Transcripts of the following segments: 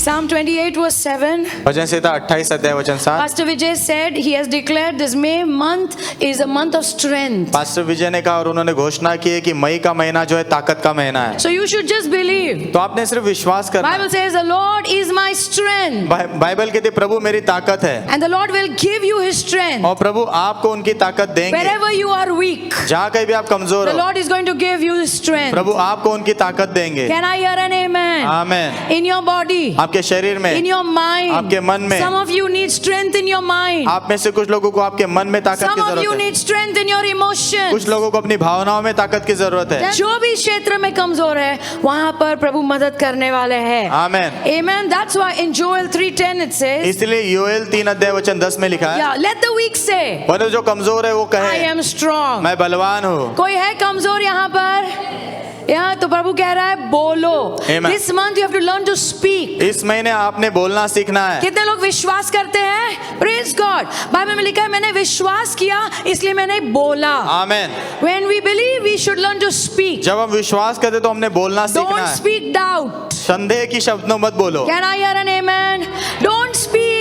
Psalm 28 verse 7. वचन संहिता 28 अध्याय वचन 7। Pastor Vijay said he has declared this May month is a month of strength. Pastor Vijay ने कहा और उन्होंने घोषणा की है कि मई का महीना जो है ताकत का महीना है। So you should just believe. तो आपने सिर्फ विश्वास करना। Bible says the Lord is my strength. Bible कहती है प्रभु मेरी ताकत है And the Lord will give you his strength. और प्रभु आपको उनकी ताकत देंगे। Wherever you are weak, जहाँ कहीं भी आप कमजोर the हो Lord is going to give you his strength. प्रभु आपको उनकी ताकत देंगे। Can I hear an amen? आमीन। In your body, आपके शरीर में, in your mind, आपके मन में, some of you need strength in your mind. आप में से कुछ लोगों को आपके मन में ताकत Some की of जरूरत you है। need strength in your emotions. कुछ लोगों को अपनी भावनाओं में ताकत की जरूरत है। जो भी क्षेत्र में कमजोर है वहां पर प्रभु मदद करने वाले हैं। आमीन। Amen. That's why in Joel 3:10 it says, इसलिए योएल 3 अध्याय वचन 10 में लिखा है, yeah, let the weak say, वरना जो कमजोर है वो I कहे am strong. मैं बलवान हूँ। कोई है कमजोर यहाँ पर? यहाँ तो प्रभु कह रहा है बोलो। Amen. This month you have to learn to speak. इस महीने आपने बोलना सीखना है। कितने लोग विश्वास करते हैं? Praise God. बाइबल में लिखा है मैंने विश्वास किया इसलिए मैंने बोला। आमीन। When we believe we should learn to speak. जब हम विश्वास करते तो हमने बोलना सीखना Don't है। speak doubt. संदेह की शब्द मत बोलो। Can I hear an amen? Don't speak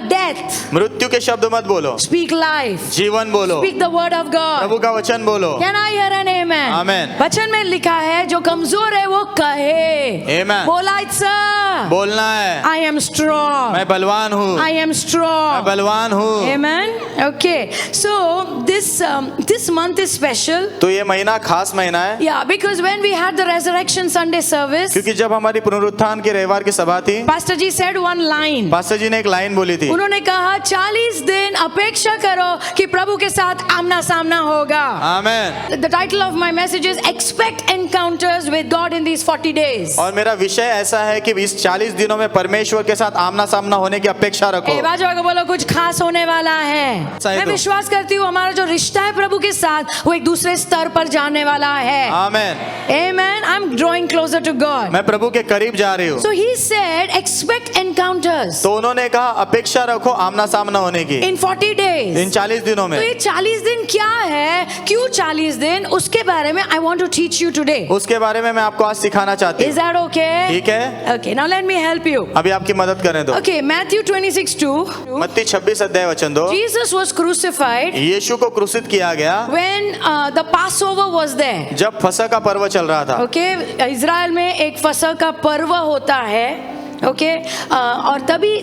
death. मृत्यु के शब्द मत बोलो। Speak life. जीवन बोलो। Speak the word of God. प्रभु का वचन बोलो। Can I hear an amen? Amen. वचन में लिखा है जो कमजोर है वो कहे। Amen. बोला इत्सा। बोलना है I am strong. मैं बलवान हूँ। I am मैं strong. बलवान हूँ। Amen. Okay. So this month is special. तो ये महीना खास महीना है Yeah, because when we had the resurrection Sunday service, क्योंकि जब हमारी पुनरुत्थान की रविवार की सभा थी, Pastor जी said one line. पास्टर जी ने एक लाइन बोली थी। उन्होंने कहा 40 दिन अपेक्षा करो कि प्रभु के साथ आमना सामना होगा। आमीन। The title of my message is Expect Encounters with God in these 40 days. और मेरा विषय ऐसा है कि इस 40 दिनों में परमेश्वर के साथ आमना सामना होने की अपेक्षा रखो। बाजू को बोलो कुछ खास होने वाला है। सही मैं तो। विश्वास करती हूँ हमारा जो रिश्ता है प्रभु के साथ वो एक दूसरे स्तर पर जाने वाला है। आमीन। Amen. I'm drawing closer to God. मैं प्रभु के करीब जा रही हूँ। So he said expect encounters तो उन्होंने कहा अपेक्षा रखो आमना सामना होने की in 40 days. इन 40 दिनों में। तो ये 40 दिन क्या है, क्यों 40 दिन, उसके बारे में I want to teach you today. उसके बारे में मैं आपको आज सिखाना चाहती Is हूँ। that okay? ठीक है। Okay, now let me help you. अभी आपकी मदद करें दो। Okay, Matthew 26:2. मत्ती 26 अध्याय वचन 2। Jesus was crucified यीशु को क्रूसित किया गया when the Passover was there. जब फसह का पर्व चल रहा था। Okay, इज़राइल में एक फसह का पर्व होता है। Okay, और तभी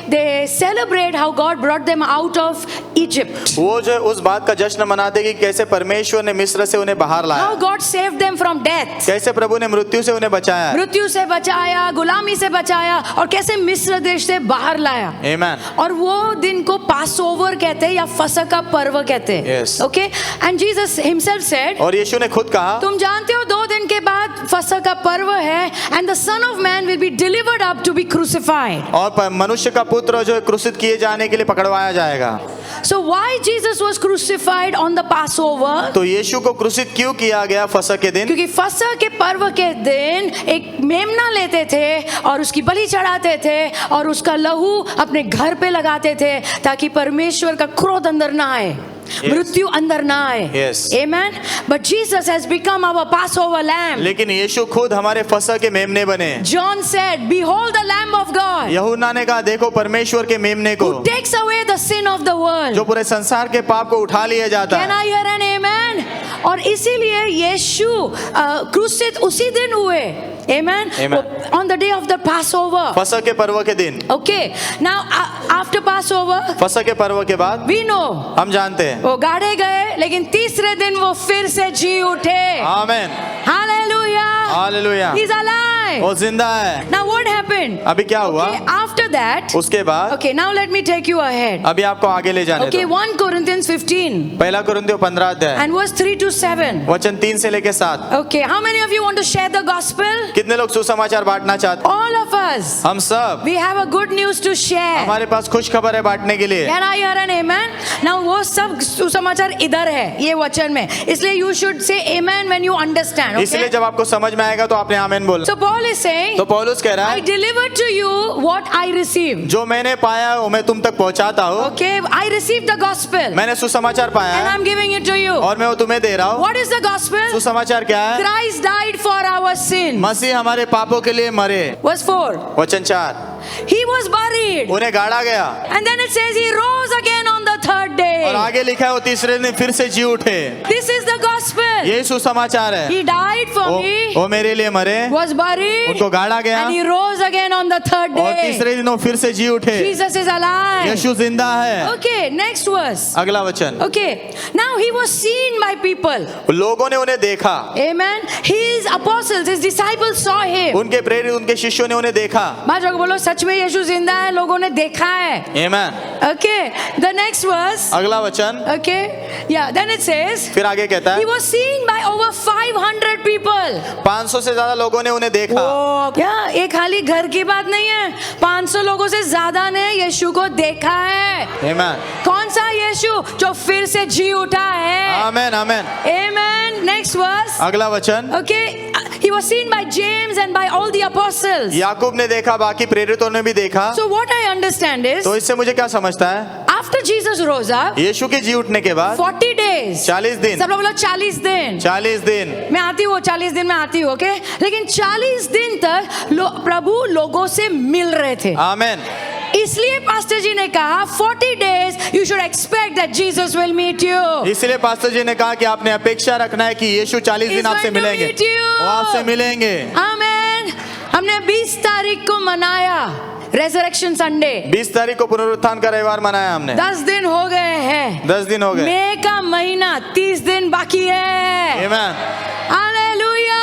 they celebrate how God brought them out of Egypt. वो जो है उस बात का जश्न मनाते कि कैसे परमेश्वर ने मिस्र से उन्हें बाहर लाया, How God saved them from death. कैसे प्रभु ने मृत्यु से उन्हें बचाया। मृत्यु से बचाया, गुलामी से बचाया और कैसे मिस्र देश से बाहर लाया। आमीन। और वो दिन को पासओवर कहते हैं या फसह का पर्व कहते हैं। Yes. Okay, and Jesus himself said, और यीशु ने खुद कहा, तुम जानते हो 2 दिन के बाद फसह का पर्व है and the son of man will be delivered up to be crucified. और मनुष्य का पुत्र जो है क्रूसित किए जाने के लिए पकड़वाया जाएगा। So why Jesus was crucified on the Passover? तो यीशु को क्रूसित क्यों किया गया फसह के दिन? क्योंकि फसह के पर्व के दिन एक मेमना लेते थे और उसकी बलि चढ़ाते थे और उसका लहू अपने घर पे लगाते थे ताकि परमेश्वर का क्रोध अंदर ना आए, मृत्यु अंदर ना आए। Yes. Amen. But Jesus has become our Passover lamb. लेकिन यीशु खुद हमारे फसह के मेमने बने। John said, "Behold the Lamb of God यूहन्ना ने कहा देखो परमेश्वर के मेमने को who takes away the sin of the world." जो पूरे संसार के पाप को उठा लिया जाता Can है। I hear an amen? और इसीलिए यीशु क्रूसित उसी दिन हुए। Amen. Amen. On the day of the Passover. फसह के पर्व के दिन। Okay. Now after Passover, फसह के पर्व के बाद we know हम जानते हैं वो गाड़े गए लेकिन तीसरे दिन वो फिर से जी उठे। आमीन। Hallelujah. हालेलुया। He's alive. वो जिंदा है। Now what happened? अभी क्या हुआ? Okay, after that. उसके बाद Okay, now let me take you ahead. अभी आपको आगे ले जाने Okay, दो। 1 Corinthians 15 पहला कुरिन्थियों 15 अध्याय and verse 3 to 7. वचन 3 से लेके 7। Okay, how many of you want to share the gospel? कितने लोग सुसमाचार बांटना चाहते? All of us. हम सब। We have a good news to share. हमारे पास खुश खबर है बांटने के लिए। Can I hear an amen? Now वो सब सुसमाचार इधर है ये वचन में, इसलिए you should say amen when you understand. इसलिए Okay? जब आपको समझ में आएगा तो आपने आमीन बोलना। So Paul is saying, तो पौलुस कह रहा I है delivered to you what I received. जो मैंने पाया है वो मैं तुम तक पहुंचाता हूँ। Okay, I received the gospel मैंने सुसमाचार पाया and है I'm giving it to you. और मैं वो तुम्हें दे रहा हूँ। What is the gospel? सुसमाचार क्या है? Christ died for our sin. मसीह हमारे पापों के लिए मरे। Verse 4. वचन 4, He was buried. उन्हें गाड़ा गया And then it says he rose again on the third और day. आगे लिखा है वो तीसरे दिन फिर से जी उठे। This is the gospel. यही सुसमाचार है। He died for me, वो मेरे लिए मरे, was buried, उनको गाड़ा गया and he rose again on the third और day. तीसरे दिन वो फिर से जी उठे। Jesus is alive. यीशु जिंदा है। Okay, next verse. अगला वचन, Okay, now he was seen by people. लोगों ने उन्हें देखा, Amen. His apostles, his disciples saw him. उनके प्रेरित उनके शिष्यों ने उन्हें देखा। बाजू को बोलो सच में यीशु जिंदा है, लोगों ने देखा है. आमेन। Okay, the next verse. अगला वचन, Okay, yeah, then it says फिर आगे कहता he है was seen by over 500 people. 500 से ज्यादा लोगों ने उन्हें देखा। क्या ये खाली घर की बात नहीं है, 500 लोगों से ज्यादा ने यीशु को देखा है. आमेन कौन सा यीशु? जो फिर से जी उठा है. आमेन आमेन। Amen. Next verse. अगला वचन, Okay, he was seen by James and by all the apostles. याकूब ने देखा, बाकी प्रेरितों ने भी देखा। So what I understand is, तो इससे मुझे क्या समझता है? after Jesus rose up, यीशु के जी उठने के बाद 40 days. 40 दिन, सब लोग बोलो 40 दिन. 40 दिन, मैं आती हूँ 40 दिन में आती हूँ, ओके? लेकिन 40 दिन तक प्रभु लोगों से मिल रहे थे. आमेन। इसलिए पास्टर जी ने कहा 40 days you should expect that Jesus will meet you. इसलिए पास्टर जी ने कहा कि आपने अपेक्षा रखना है कि यीशु 40 दिन He's आपसे going to मिलेंगे, meet you. वो आपसे मिलेंगे। आमेन. हमने 20 तारीख को मनाया रेजरेक्शन संडे. 20 तारीख को पुनरुत्थान का रविवार मनाया हमने। 10 दिन हो गए हैं. 10 दिन हो गए। मई का महीना 30 दिन बाकी है. आमेन। Hallelujah.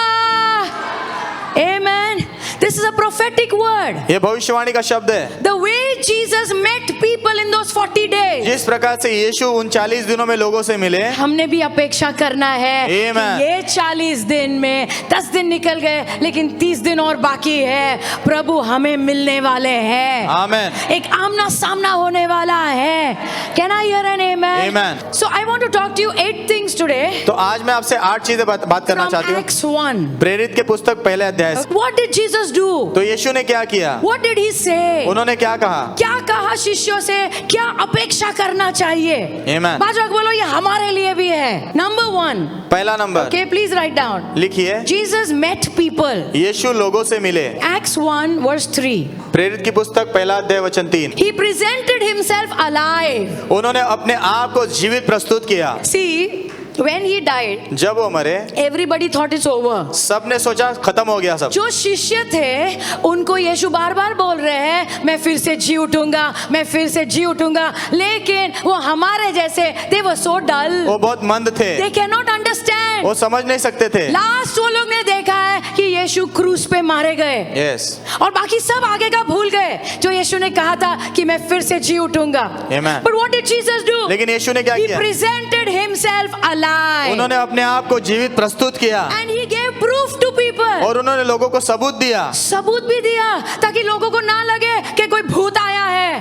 Amen. This is a prophetic word. ये भविष्यवाणी का शब्द है। The way Jesus met people in those 40 days. जिस प्रकार से यीशु उन 40 दिनों में लोगों से मिले, हमने भी अपेक्षा करना है Amen. कि ये 40 दिन में 10 दिन निकल गए लेकिन 30 दिन और बाकी है. प्रभु हमें मिलने वाले हैं. आमेन। एक आमना सामना होने वाला है. Can I hear an amen? Amen. So I want to talk to you 8 things today तो आज मैं आपसे 8 चीजें बात करना from चाहती हूँ। Acts 1. प्रेरित के पुस्तक पहले अध्याय से। What did Jesus do? तो यीशु ने क्या किया? What did he say? उन्होंने क्या कहा? क्या कहा शिष्यों से? क्या अपेक्षा करना चाहिए? Amen. बाजू आके बोलो ये हमारे लिए भी है. Number 1. पहला number, Okay, please write down. लिखिए, Jesus met people. यीशु लोगों से मिले। Acts 1 verse 3. प्रेरित की पुस्तक पहला अध्याय वचन 3। He presented himself alive. उन्होंने अपने आप को जीवित प्रस्तुत किया। See, when he died, जब वो मरे, everybody thought it's over. सबने सोचा खत्म हो गया सब। जो शिष्य थे उनको यीशु बार बार बोल रहे हैं मैं फिर से जी उठूंगा, मैं फिर से जी उठूंगा. लेकिन वो हमारे जैसे they were so dull. वो बहुत मंद थे, They cannot understand. वो समझ नहीं सकते थे। लास्ट वो लोग ने देखा है कि यीशु क्रूस पे मारे गए यस, और बाकी सब आगे का भूल गए जो यीशु ने कहा था कि मैं फिर से जी उठूंगा. Amen. But what did Jesus do? लेकिन यीशु ने क्या He किया? presented himself alive. उन्होंने अपने आप को जीवित प्रस्तुत किया And he gave proof to people. और उन्होंने लोगों को सबूत दिया। सबूत भी दिया ताकि लोगों को ना लगे कि कोई भूत आया है.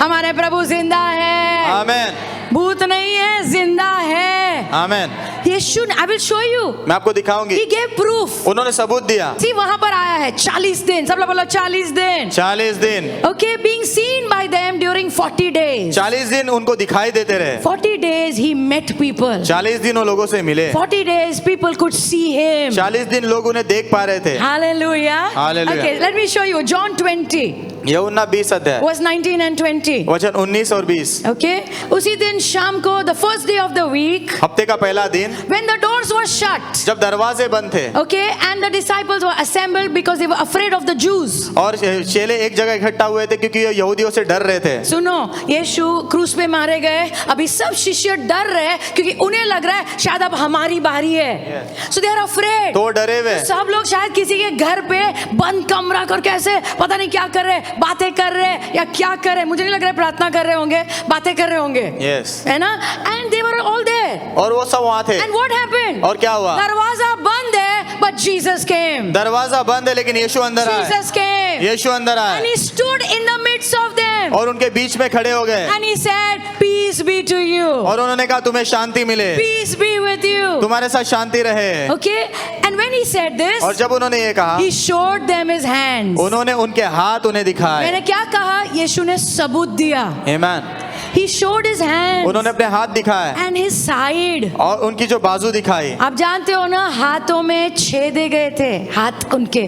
हमारे प्रभु जिंदा है. आमेन, भूत नहीं है, जिंदा है. आमेन। यीशु, I will show you. मैं आपको दिखाऊंगी। He gave proof. उन्होंने सबूत दिया। See, वहां पर आया है 40 दिन. सब लोग बोलो 40 दिन. 40 दिन, Okay, being seen by them during 40 days. 40 दिन उनको दिखाई देते रहे। 40 days he met people. 40 दिन वो लोगों से मिले। 40 days people could see him. 40 दिन लोग उन्हें देख पा रहे थे। Hallelujah. Hallelujah. Okay, let me show you John 20 यूहन्ना 20 अध्याय verse 19 and 20. वचन 19 और 20। Okay, उसी दिन शाम को the first day of the week हफ्ते का पहला दिन, when the doors were shut. जब दरवाजे बंद थे Okay, and the disciples were assembled because they were afraid of the Jews. और चेले एक जगह इकट्ठा हुए थे क्योंकि ये यहूदियों से डर रहे थे। सुनो, यीशु क्रूस पे मारे गए. अभी सब शिष्य डर रहे हैं क्योंकि उन्हें लग रहा है शायद अब हमारी बारी है. So they are afraid. तो डरे हुए, सब लोग शायद किसी के घर पे बंद कमरा करके ऐसे पता नहीं क्या कर रहे, बातें कर रहे या क्या कर रहे. मुझे नहीं लग रहा है प्रार्थना कर रहे होंगे, बातें कर रहे होंगे. यस, है ना? And they were all there. और वो सब वहाँ थे। And what happened? और क्या हुआ? दरवाजा बंद है, but Jesus came. दरवाजा बंद है लेकिन यीशु अंदर आए। Jesus came. यीशु अंदर And आए he stood in the midst of them. them. और उनके बीच में खड़े हो गए And he said, peace be to you. और उन्होंने कहा तुम्हें शांति मिले, Peace be with you. तुम्हारे साथ शांति रहे। Okay. And when he said this, और जब उन्होंने ये कहा, he showed them his hands. उन्होंने उनके हाथ उन्हें दिखाए। मैंने क्या कहा? यीशु ने सबूत दिया। आमीन। He showed his hands उन्होंने अपने हाथ दिखाए and his side. और उनकी जो बाजू दिखाई। आप जानते हो ना, हाथों में छेदे गए थे हाथ उनके,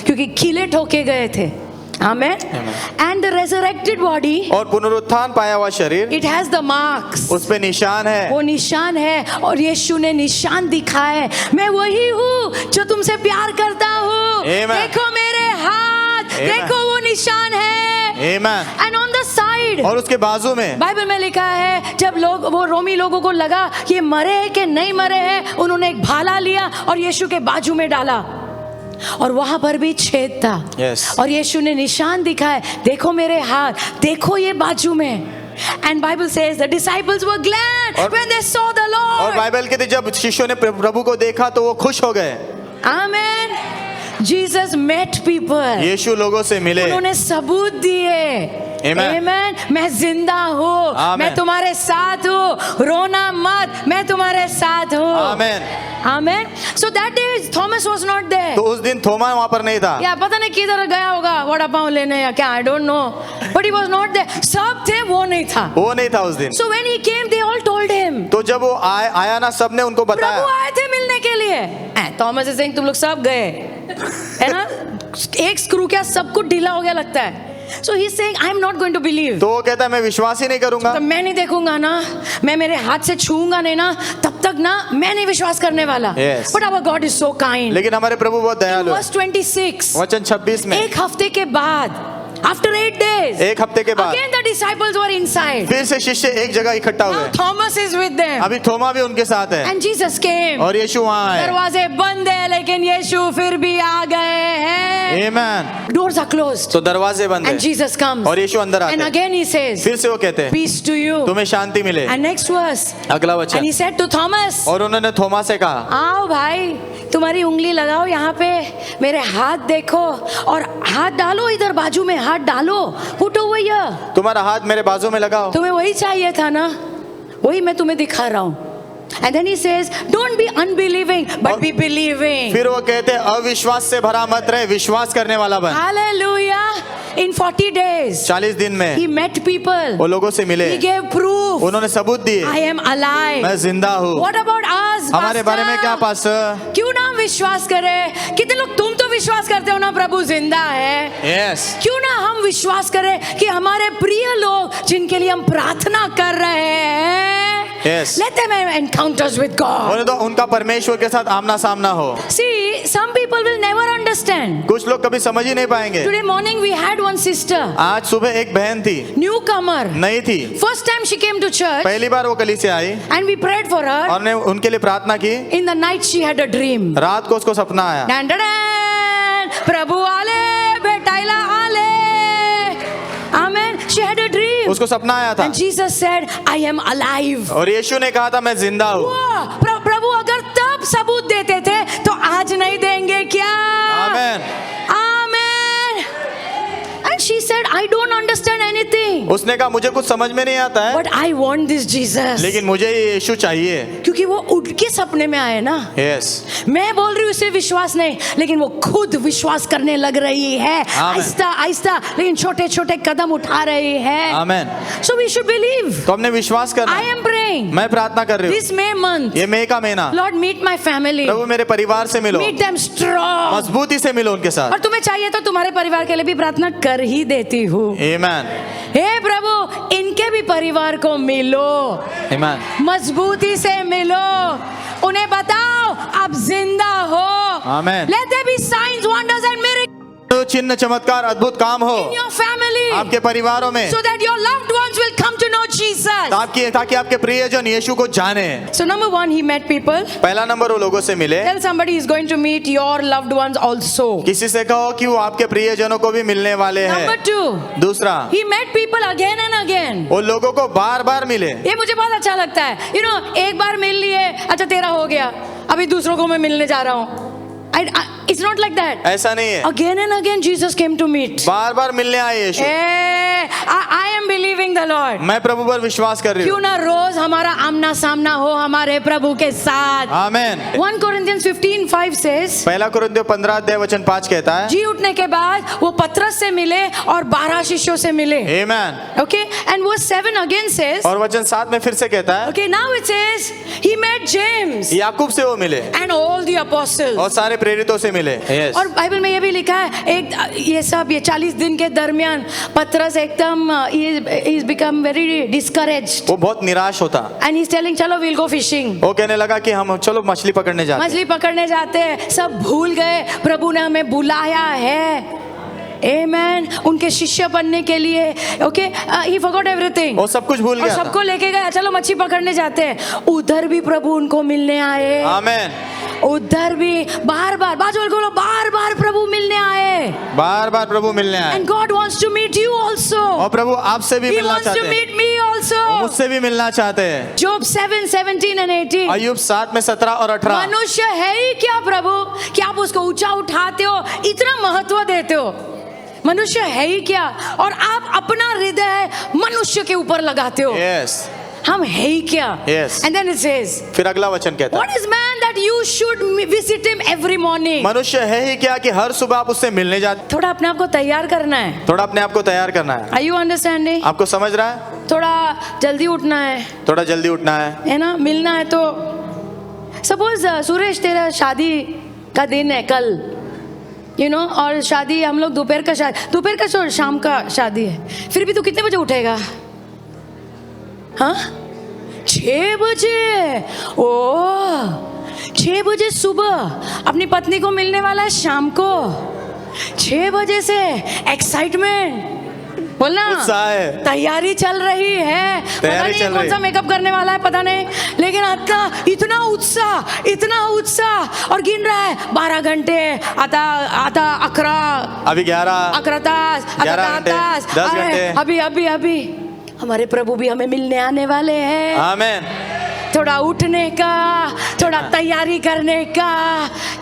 क्योंकि खिले ठोके गए थे। आमेन। And the resurrected body, और पुनरुत्थान पाया हुआ शरीर, it has the marks. उस पे निशान है। वो निशान है और यीशु ने निशान दिखाए, मैं वही हूँ जो तुमसे प्यार करता हूँ। Amen. देखो मेरे हाथ, Amen. देखो वो निशान है। आमीन। And on the side, और उसके बाजू में बाइबल में लिखा है, जब लोग वो रोमी लोगों को लगा ये मरे हैं कि नहीं मरे हैं, उन्होंने एक भाला लिया और यीशु के बाजू में डाला और वहां पर भी छेद था। Yes. और यीशु ने निशान दिखाए, देखो मेरे हाथ, देखो ये बाजू में। And Bible says the disciples were glad और- when they saw the और Lord. बाइबल कहती जब शिष्यों ने प्रभु को देखा तो वो खुश हो गए। Amen. Jesus met people. यीशु लोगों से मिले। उन्होंने सबूत दिए। Amen. Amen. मैं जिंदा हूँ, Amen. मैं तुम्हारे साथ हूँ, रोना मत, मैं तुम्हारे साथ हूँ। आमीन। Amen. So that day Thomas was not there. तो उस दिन थोमा वहां पर नहीं था। या पता नहीं किधर गया होगा वड़ा पाव लेने या क्या, I don't know. But he was not there. सब थे, वो नहीं था। वो नहीं था उस दिन। So when he came, they all told him. तो जब वो आया ना, सबने उनको प्रभु बताया। आए थे मिलने के लिए। थॉमस इज सेइंग तुम लोग सब गए, है ना? एक स्क्रू क्या सब कुछ ढीला हो गया लगता है। So he's saying I am not going to believe. तो वो कहता है मैं विश्वास ही नहीं करूंगा। तो मैं नहीं देखूंगा ना, मैं मेरे हाथ से छूऊंगा नहीं ना, तब तक ना मैं नहीं विश्वास करने वाला। Yes. But our God is so kind. लेकिन हमारे प्रभु बहुत दयालु है। Verse 26. वचन 26 में, एक हफ्ते के बाद, after 8 days, एक हफ्ते के बाद again the disciples were inside. फिर से शिष्य एक जगह इकट्ठा हुए। Now Thomas is with them. अभी थोमा भी उनके साथ है And Jesus came. और यीशु वहां आए। दरवाजे बंद है लेकिन यीशु फिर भी आ गए हैं। आमीन। Doors are closed. तो दरवाजे बंद And है Jesus comes. और यीशु अंदर आते And हैं। again he says, फिर से वो कहते हैं peace to you. तुम्हें शांति मिले। And next verse. अगला And वचन, he said to Thomas, और उन्होंने थोमा से कहा आओ भाई, तुम्हारी उंगली लगाओ यहाँ पे, मेरे हाथ देखो और हाथ डालो इधर बाजू में, हाथ डालो, पुट ओवर हियर। तुम्हारा हाथ मेरे बाजू में लगाओ। तुम्हें वही चाहिए था ना, वही मैं तुम्हें दिखा रहा हूँ। And then he says, don't be unbelieving, but be believing. फिर वो कहते हैं अविश्वास से भरा मत रहे, विश्वास करने वाला बन। Hallelujah. In 40 days, 40 दिन में he met people. वो लोगों से मिले, He gave proof. उन्होंने सबूत दिए I am alive. मैं जिंदा हूँ। What about us, हमारे बारे में क्या pastor? पास्टर? क्यों ना हम विश्वास करें? कितने लोग तुम तो विश्वास करते हो ना प्रभु जिंदा है? यस। क्यों ना हम विश्वास करें कि हमारे प्रिय लोग जिनके लिए हम प्रार्थना कर रहे हैं, Yes. let them have encounters with God. उन्हें तो उनका परमेश्वर के साथ आमना सामना हो। See, some people will never understand. कुछ लोग कभी समझ ही नहीं पाएंगे। Today morning we had one sister, आज सुबह एक बहन थी, newcomer. नहीं थी, First time she came to church पहली बार वो कली से आई and we prayed for her. और ने उनके लिए प्रार्थना की। In the night she had a dream. रात को उसको सपना आया, डन डन डन, प्रभु आले, बेटाइला आले. Amen. She had a dream. उसको सपना आया था And Jesus said, I am alive. और यीशु ने कहा था मैं जिंदा हूँ। वाह, प्रभु अगर तब सबूत देते थे तो आज नहीं देंगे क्या? आमीन। Amen. And she said, I don't understand anything. उसने कहा मुझे कुछ समझ में नहीं आता है, But I want this Jesus. लेकिन मुझे ये यीशु चाहिए। क्योंकि वो उठ के सपने में आए ना। यस। मैं बोल रही हूँ उसे विश्वास नहीं, लेकिन वो खुद विश्वास करने लग रही है, आहिस्ता आहिस्ता, लेकिन छोटे छोटे कदम उठा रही है। आमीन। So we should believe. तो हमने विश्वास करना I है। am praying. मैं प्रार्थना कर रही This हूँ, May month, ये मई का महीना, Lord meet my family. प्रभु मेरे परिवार से मिलो, Meet them strong. मजबूती से मिलो उनके साथ। और तुम्हें चाहिए तो तुम्हारे परिवार के लिए भी प्रार्थना कर ही देती हूँ। आमीन। हे प्रभु, इनके भी परिवार को मिलो, आमीन। मजबूती से मिलो, उन्हें बताओ आप जिंदा हो। आमीन। Let there be signs, wonders and miracles तो चिन्ह चमत्कार अद्भुत काम हो in your family, आपके परिवारों में, so that your loved ones will come to know Jesus. ताकि आपके प्रियजन यीशु को जाने। So number one, he met people. पहला नंबर वो लोगों से मिले। Tell somebody he's going to meet your loved ones also. किसी से कहो कि वो आपके प्रियजनों को भी मिलने वाले Number हैं। two, दूसरा, he met people again and again. वो लोगों को बार बार मिले। ये मुझे बहुत अच्छा लगता है। You know, एक बार मिल लिए, अच्छा तेरा हो गया, अभी दूसरों को मैं मिलने जा रहा हूँ। It's not like that. ऐसा नहीं है, Again and again Jesus came to meet. बार बार मिलने आए Yeshu. I am believing the Lord. मैं प्रभु पर विश्वास कर रही क्यों हूँ। ना रोज हमारा आमना सामना हो हमारे प्रभु के साथ। आमेन। 1 Corinthians 15:5 says, पहला कुरिन्थियों 15 अध्याय वचन 5 कहता है। जी उठने के बाद वो पतरस से मिले और 12 शिष्यों से मिले। आमेन। Okay, and verse 7 again says, और वचन 7 में फिर से कहता है, okay, now it says he met James याकूब से वो मिले and all the apostles। और सारे प्रेरितों से मिले। Yes। और बाइबल में ये भी लिखा है एक ये 40 दिन के दरमियान पतरस एकदम he is become very discouraged वो बहुत निराश होता। and he's telling चलो we'll go fishing। वो कहने लगा कि हम चलो मछली पकड़ने जाते हैं। मछली पकड़ने जाते हैं, सब भूल गए प्रभु ने हमें बुलाया है। Amen। उनके शिष्य बनने के लिए। Okay, he forgot everything। वो सब कुछ भूल और गया सबको था। लेके गया, चलो मछली पकड़ने जाते हैं। उधर भी प्रभु उनको मिलने आए। आमेन। उधर भी बार बार प्रभु मिलने आए। बार बार प्रभु मिलने आए। And God wants to meet you also। और प्रभु आपसे भी He मिलना wants चाहते to हैं। meet me also। वो मुझसे भी मिलना चाहते हैं। Job 7:17 and 18। अय्यूब 7 में 17 और 18। मनुष्य है ही क्या प्रभु कि आप उसको ऊंचा उठाते हो, इतना महत्व देते हो। मनुष्य है ही क्या और आप अपना हृदय मनुष्य के ऊपर लगाते हो। Yes। हम है ही क्या। Yes। And then it says, फिर अगला वचन कहता what है, is man that you should visit him every morning। मनुष्य है ही क्या कि हर सुबह आप उससे मिलने जाते। थोड़ा अपने आप को तैयार करना है। थोड़ा अपने आप को तैयार करना है। Are you understanding? आपको समझ रहा है? थोड़ा जल्दी उठना है, थोड़ा जल्दी उठना है ना, मिलना है। तो सपोज सुरेश तेरा शादी का दिन है कल, और शादी हम लोग दोपहर का शाम का शादी है, फिर भी तू कितने बजे उठेगा? हाँ, 6 बजे। ओ 6 बजे सुबह अपनी पत्नी को मिलने वाला है, शाम को 6 बजे से एक्साइटमेंट बोलना, उत्साह है, तैयारी चल रही है। पता नहीं कौन सा मेकअप करने वाला है, पता नहीं, लेकिन इतना उत्साह और गिन रहा है 12 घंटे, आता 11, अभी 11 तास, 10 घंटे, अभी हमारे प्रभु भी हमें मिलने आने वाले हैं। आमेन। थोड़ा उठने का, थोड़ा तैयारी करने का।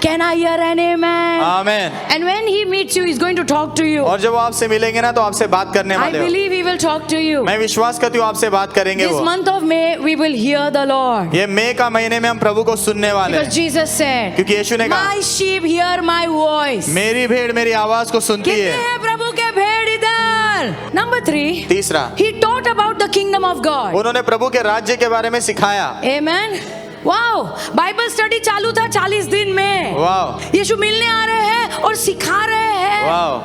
Can I hear an amen? Amen. And when he meets you, he's going to talk to you. और जब वो आपसे मिलेंगे ना तो आपसे बात करने I वाले हो। believe he will talk to you. मैं विश्वास करती हूँ आपसे बात करेंगे This वो। month of May, we will hear the Lord. ये मई का महीने में हम प्रभु को सुनने वाले Because हैं, Jesus said, क्योंकि यीशु ने कहा, My sheep hear my voice. मेरी भेड़ मेरी आवाज को सुनती कितने है। हैं प्रभु के भेड़ इधर? Number 3, तीसरा, he taught about the kingdom of God. उन्होंने प्रभु के राज्य के बारे में सिखाया। Amen. वाओ, बाइबल स्टडी चालू था 40 दिन में। वाओ। यीशु मिलने आ रहे हैं और सिखा रहे हैं। वाओ।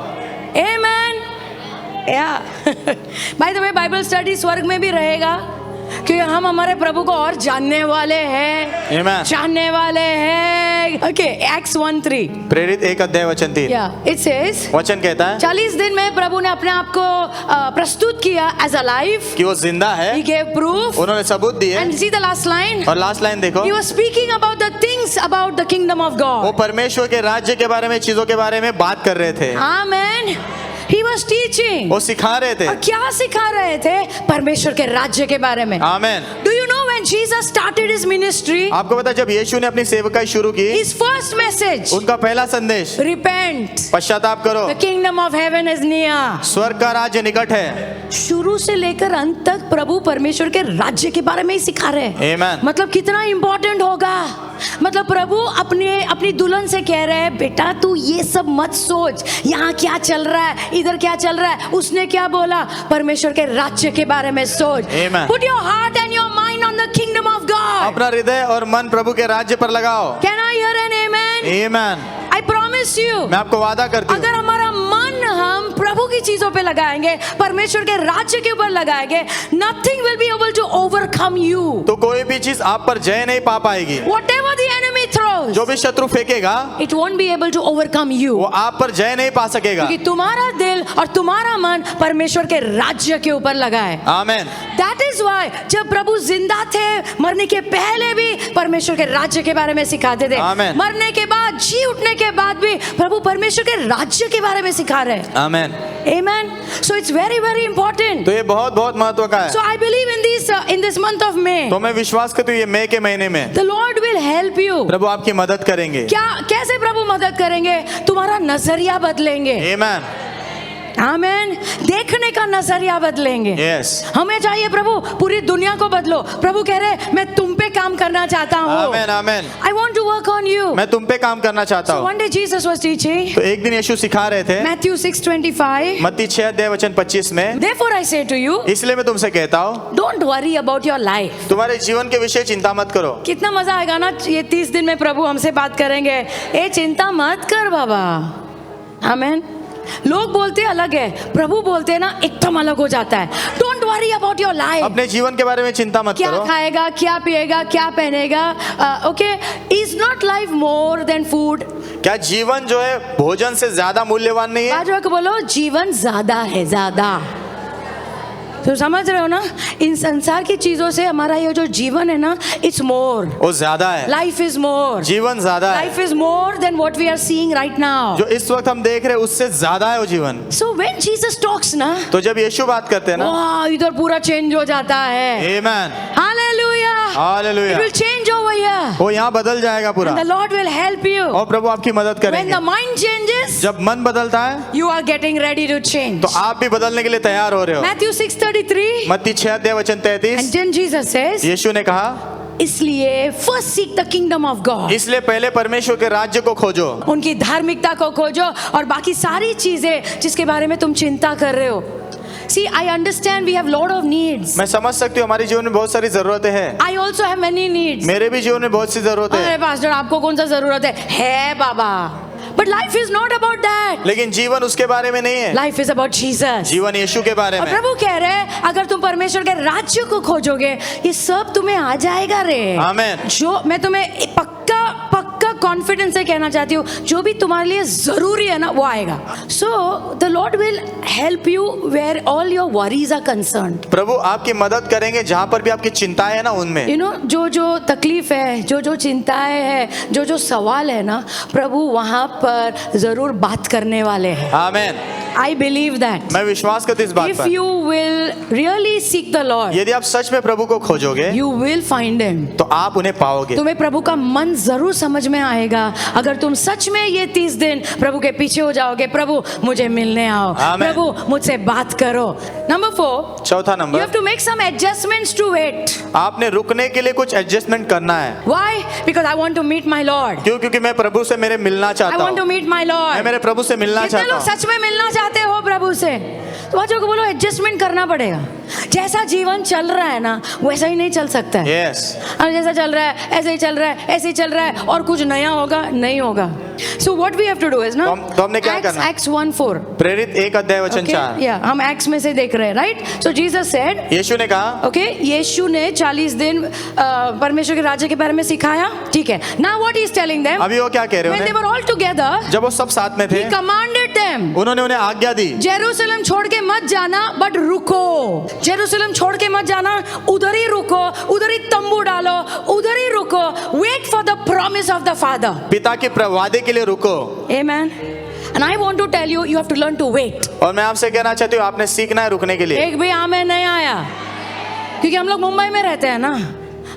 आमेन। या by the way, Bible study स्वर्ग में भी रहेगा, क्योंकि हम हमारे प्रभु को और जानने वाले हैं। Amen। जानने वाले हैं। Okay, acts 1:3। प्रेरित 1 अध्याय वचन 3। या इट सेज, वचन कहता है 40 दिन में प्रभु ने अपने आप को प्रस्तुत किया एज अ लाइफ। कि वो जिंदा है, He gave proof. उन्होंने सबूत दिए। And see the last line. और लास्ट लाइन देखो, He was speaking about the things about the kingdom of वो God. परमेश्वर के राज्य के बारे में, चीजों के बारे में बात कर रहे थे। Amen. He was teaching. वो सिखा रहे थे। और क्या सिखा रहे थे? परमेश्वर के राज्य के बारे में। आमेन। Do you know when Jesus started his ministry? आपको पता है जब यीशु ने अपनी सेवकाई शुरू की, His first message, उनका पहला संदेश, repent. पश्चाताप करो, The kingdom of heaven is near. स्वर्ग का राज्य निकट है। शुरू से लेकर अंत तक प्रभु परमेश्वर के राज्य के बारे में ही सिखा रहे हैं। Amen। मतलब कितना इंपॉर्टेंट होगा। मतलब प्रभु अपनी दुल्हन से कह रहे हैं, बेटा तू ये सब मत सोच, यहाँ क्या चल रहा है, इधर क्या चल रहा है, उसने क्या बोला, परमेश्वर के राज्य के बारे में सोच। Amen। Put your heart and your mind on the kingdom of God. अपना हृदय और मन प्रभु के राज्य पर लगाओ। Can I hear an amen? Amen. I promise you. मैं आपको वादा करती हूँ, अगर हमारा मन हम प्रभु की चीजों पे लगाएंगे, परमेश्वर के राज्य के ऊपर लगाएंगे, nothing will be able to overcome you. तो कोई भी चीज आप पर जय नहीं पा पाएगी। Whatever the enemy throws, जो भी शत्रु फेंकेगा, it won't be able to overcome you. वो आप पर जय नहीं पा सकेगा। क्योंकि तुम्हारा दिल और तुम्हारा मन परमेश्वर के राज्य के ऊपर लगा है। आमेन। That is why जब प्रभु जिंदा थे, मरने के पहले भी परमेश्वर के राज्य के बारे में सिखाते थे। आमेन। मरने के बाद, जी उठने के बाद भी प्रभु परमेश्वर के राज्य के बारे में सिखा रहे हैं। आमेन। Amen. So it's very very important. तो ये बहुत बहुत महत्व का है। So I believe in this month of May, तो मैं विश्वास करती हूँ ये मई के महीने में the Lord will help you. प्रभु आपकी मदद करेंगे। क्या कैसे प्रभु मदद करेंगे? तुम्हारा नजरिया बदलेंगे। आमेन। आमेन। देखने का नजरिया बदलेंगे। यस, हमें चाहिए प्रभु पूरी दुनिया को बदलो। प्रभु कह रहे मैं तुम पे काम करना चाहता हूँ। आमेन आमेन। I want to work on you. मैं तुम पे काम करना चाहता So हूँ। one day Jesus was teaching. तो एक दिन यीशु सिखा रहे थे Matthew 6:25. मत्ती 6:25 में, Therefore I say to you, इसलिए मैं तुमसे कहता हूँ don't worry about your life. तुम्हारे जीवन के विषय चिंता मत करो। कितना मजा आएगा ना ये 30 दिन में प्रभु हमसे बात करेंगे। ए चिंता मत कर बाबा। आमेन। लोग बोलते अलग है, प्रभु बोलते हैं ना एकदम अलग हो जाता है। Don't worry about your life. अपने जीवन के बारे में चिंता मत क्या करो। खाएगा, क्या पिएगा, क्या पहनेगा। Okay, is not life more than food? क्या जीवन जो है भोजन से ज्यादा मूल्यवान नहीं है? बाजू को बोलो जीवन ज्यादा है, ज्यादा। तो समझ रहे हो ना, इन संसार की चीजों से हमारा ये जो जीवन है ना, इट्स मोर। वो ज्यादा है, लाइफ इज मोर। जीवन ज्यादा है। Life is more than what we are seeing right now. जो इस वक्त हम देख रहे हैं उससे ज्यादा है वो जीवन। सो व्हेन जीसस टॉक्स ना, तो जब यीशु बात करते हैं ना, वाह, इधर पूरा चेंज हो जाता है। Amen hallelujah. Hallelujah. It will change over here. वो यहाँ बदल जाएगा पूरा, And the Lord will help you. और प्रभु आपकी मदद When करेंगे। the mind changes, जब मन बदलता है you are getting ready to change. तो आप भी बदलने के लिए तैयार हो रहे हो। Matthew 6:33. मत्ती 6:33 And then Jesus says, यीशु ने कहा, इसलिए first seek the kingdom of God. इसलिए पहले परमेश्वर के राज्य को खोजो, उनकी धार्मिकता को खोजो और बाकी सारी चीजें जिसके बारे में तुम चिंता कर रहे हो। See, I understand we have lot of needs. मैं समझ सकती हूँ हमारे जीवन में बहुत सारी जरूरतें हैं। I also have many needs. मेरे भी जीवन में बहुत सी जरूरतें अरे हैं। पास्टर आपको कौन सा जरूरत है बाबा। But life is not about that. लेकिन जीवन उसके बारे में नहीं है, Life is about Jesus. जीवन यीशु के बारे और में। प्रभु कह रहे हैं अगर तुम परमेश्वर के राज्य को खोजोगे ये सब तुम्हें आ जाएगा रे। आमेन। जो मैं तुम्हें पक्का कॉन्फिडेंस से कहना चाहती हूँ, जो भी तुम्हारे लिए जरूरी है ना वो आएगा। So the Lord will help you where all your worries are concerned. प्रभु आपकी मदद करेंगे जहाँ पर भी आपकी चिंताएं है ना उनमें। यू नो, जो तकलीफ है, जो चिंताएं है, जो सवाल है ना, प्रभु वहां पर जरूर बात करने वाले हैं। आमेन। I believe that. मैं विश्वास करती इस बात इफ पर। You will really seek the Lord, यदि आप सच में प्रभु को खोजोगे यू विल फाइंड हिम। तो आप उन्हें पाओगे। तुम्हें प्रभु का मन जरूर समझ में आएगा अगर तुम सच में ये 30 दिन प्रभु के पीछे हो जाओगे। प्रभु मुझे मिलने आओ, आमेन। प्रभु मुझसे बात करो। नंबर 4, चौथा you number, have to make some adjustments to wait. आपने रुकने के लिए कुछ एडजस्टमेंट करना है। Why? Because I want to meet my Lord. क्यों? क्योंकि मैं प्रभु से मेरे मिलना I चाहता want to हूँ। meet my Lord. मैं मेरे प्रभु से मिलना कितने चाहता लोग हूँ। सच में मिलना चाहते हो प्रभु से? तो बच्चों को बोलो एडजस्टमेंट करना पड़ेगा। जैसा जीवन चल रहा है ना वैसा ही नहीं चल सकता है। यस, और जैसा चल रहा है ऐसे ही चल रहा है, ऐसे ही चल रहा है और कुछ नया होगा नहीं होगा। So what we have to do is ना, तो हमने क्या करना? Acts 1:4. प्रेरित 1:4। या हम एक्ट्स में से देख रहे हैं, राइट? सो जीसस सेड, यीशु ने कहा, ओके, यीशु ने 40 दिन परमेश्वर के राज्य के बारे में सिखाया, ठीक है। Now what he is telling them, अभी वो क्या कह रहे व्हेन दे हैं? वर ऑल टुगेदर, जब वो सब साथ में थे ही कमांडेड देम, उन्होंने उन्हें आज्ञा दी, जेरूशलेम छोड़ के मत जाना, बट रुको। जेरूशलेम छोड़ के मत जाना, उधर ही रुको, उधर ही तंबू डालो, उधर ही रुको। Wait for the promise of the father. पिता के वादे के लिए रुको। आमेन। And I want to tell you, you have to learn to wait. और मैं आपसे कहना चाहती हूँ आपने सीखना है रुकने के लिए। एक भी आमेन नहीं आया, क्योंकि हम लोग मुंबई में रहते हैं ना,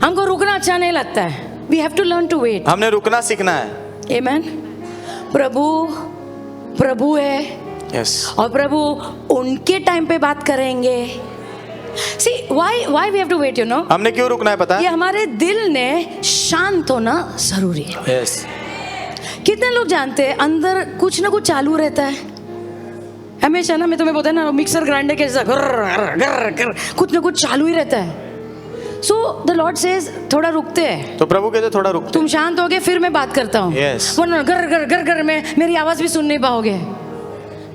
हमको रुकना अच्छा नहीं लगता है। We have to learn to wait. हमने रुकना सीखना है। Amen. प्रभु है, यस, और प्रभु उनके टाइम पे बात करेंगे। See, why we have to wait, you know? हमने क्यों रुकना है पता ये है? हमारे दिल ने शांत होना जरूरी है। यस, कितने लोग जानते हैं अंदर कुछ ना कुछ चालू रहता है हमेशा ना। मैं तुम्हें बोलता है ना, मिक्सर ग्राइंडर के जैसा कुछ ना कुछ चालू ही रहता है। सो द लॉर्ड सेज थोड़ा रुकते हैं। तो प्रभु कहते थोड़ा रुकते। तुम शांत हो गए फिर मैं बात करता हूँ। Yes. वरना घर घर घर घर में मेरी आवाज भी सुन नहीं पाओगे।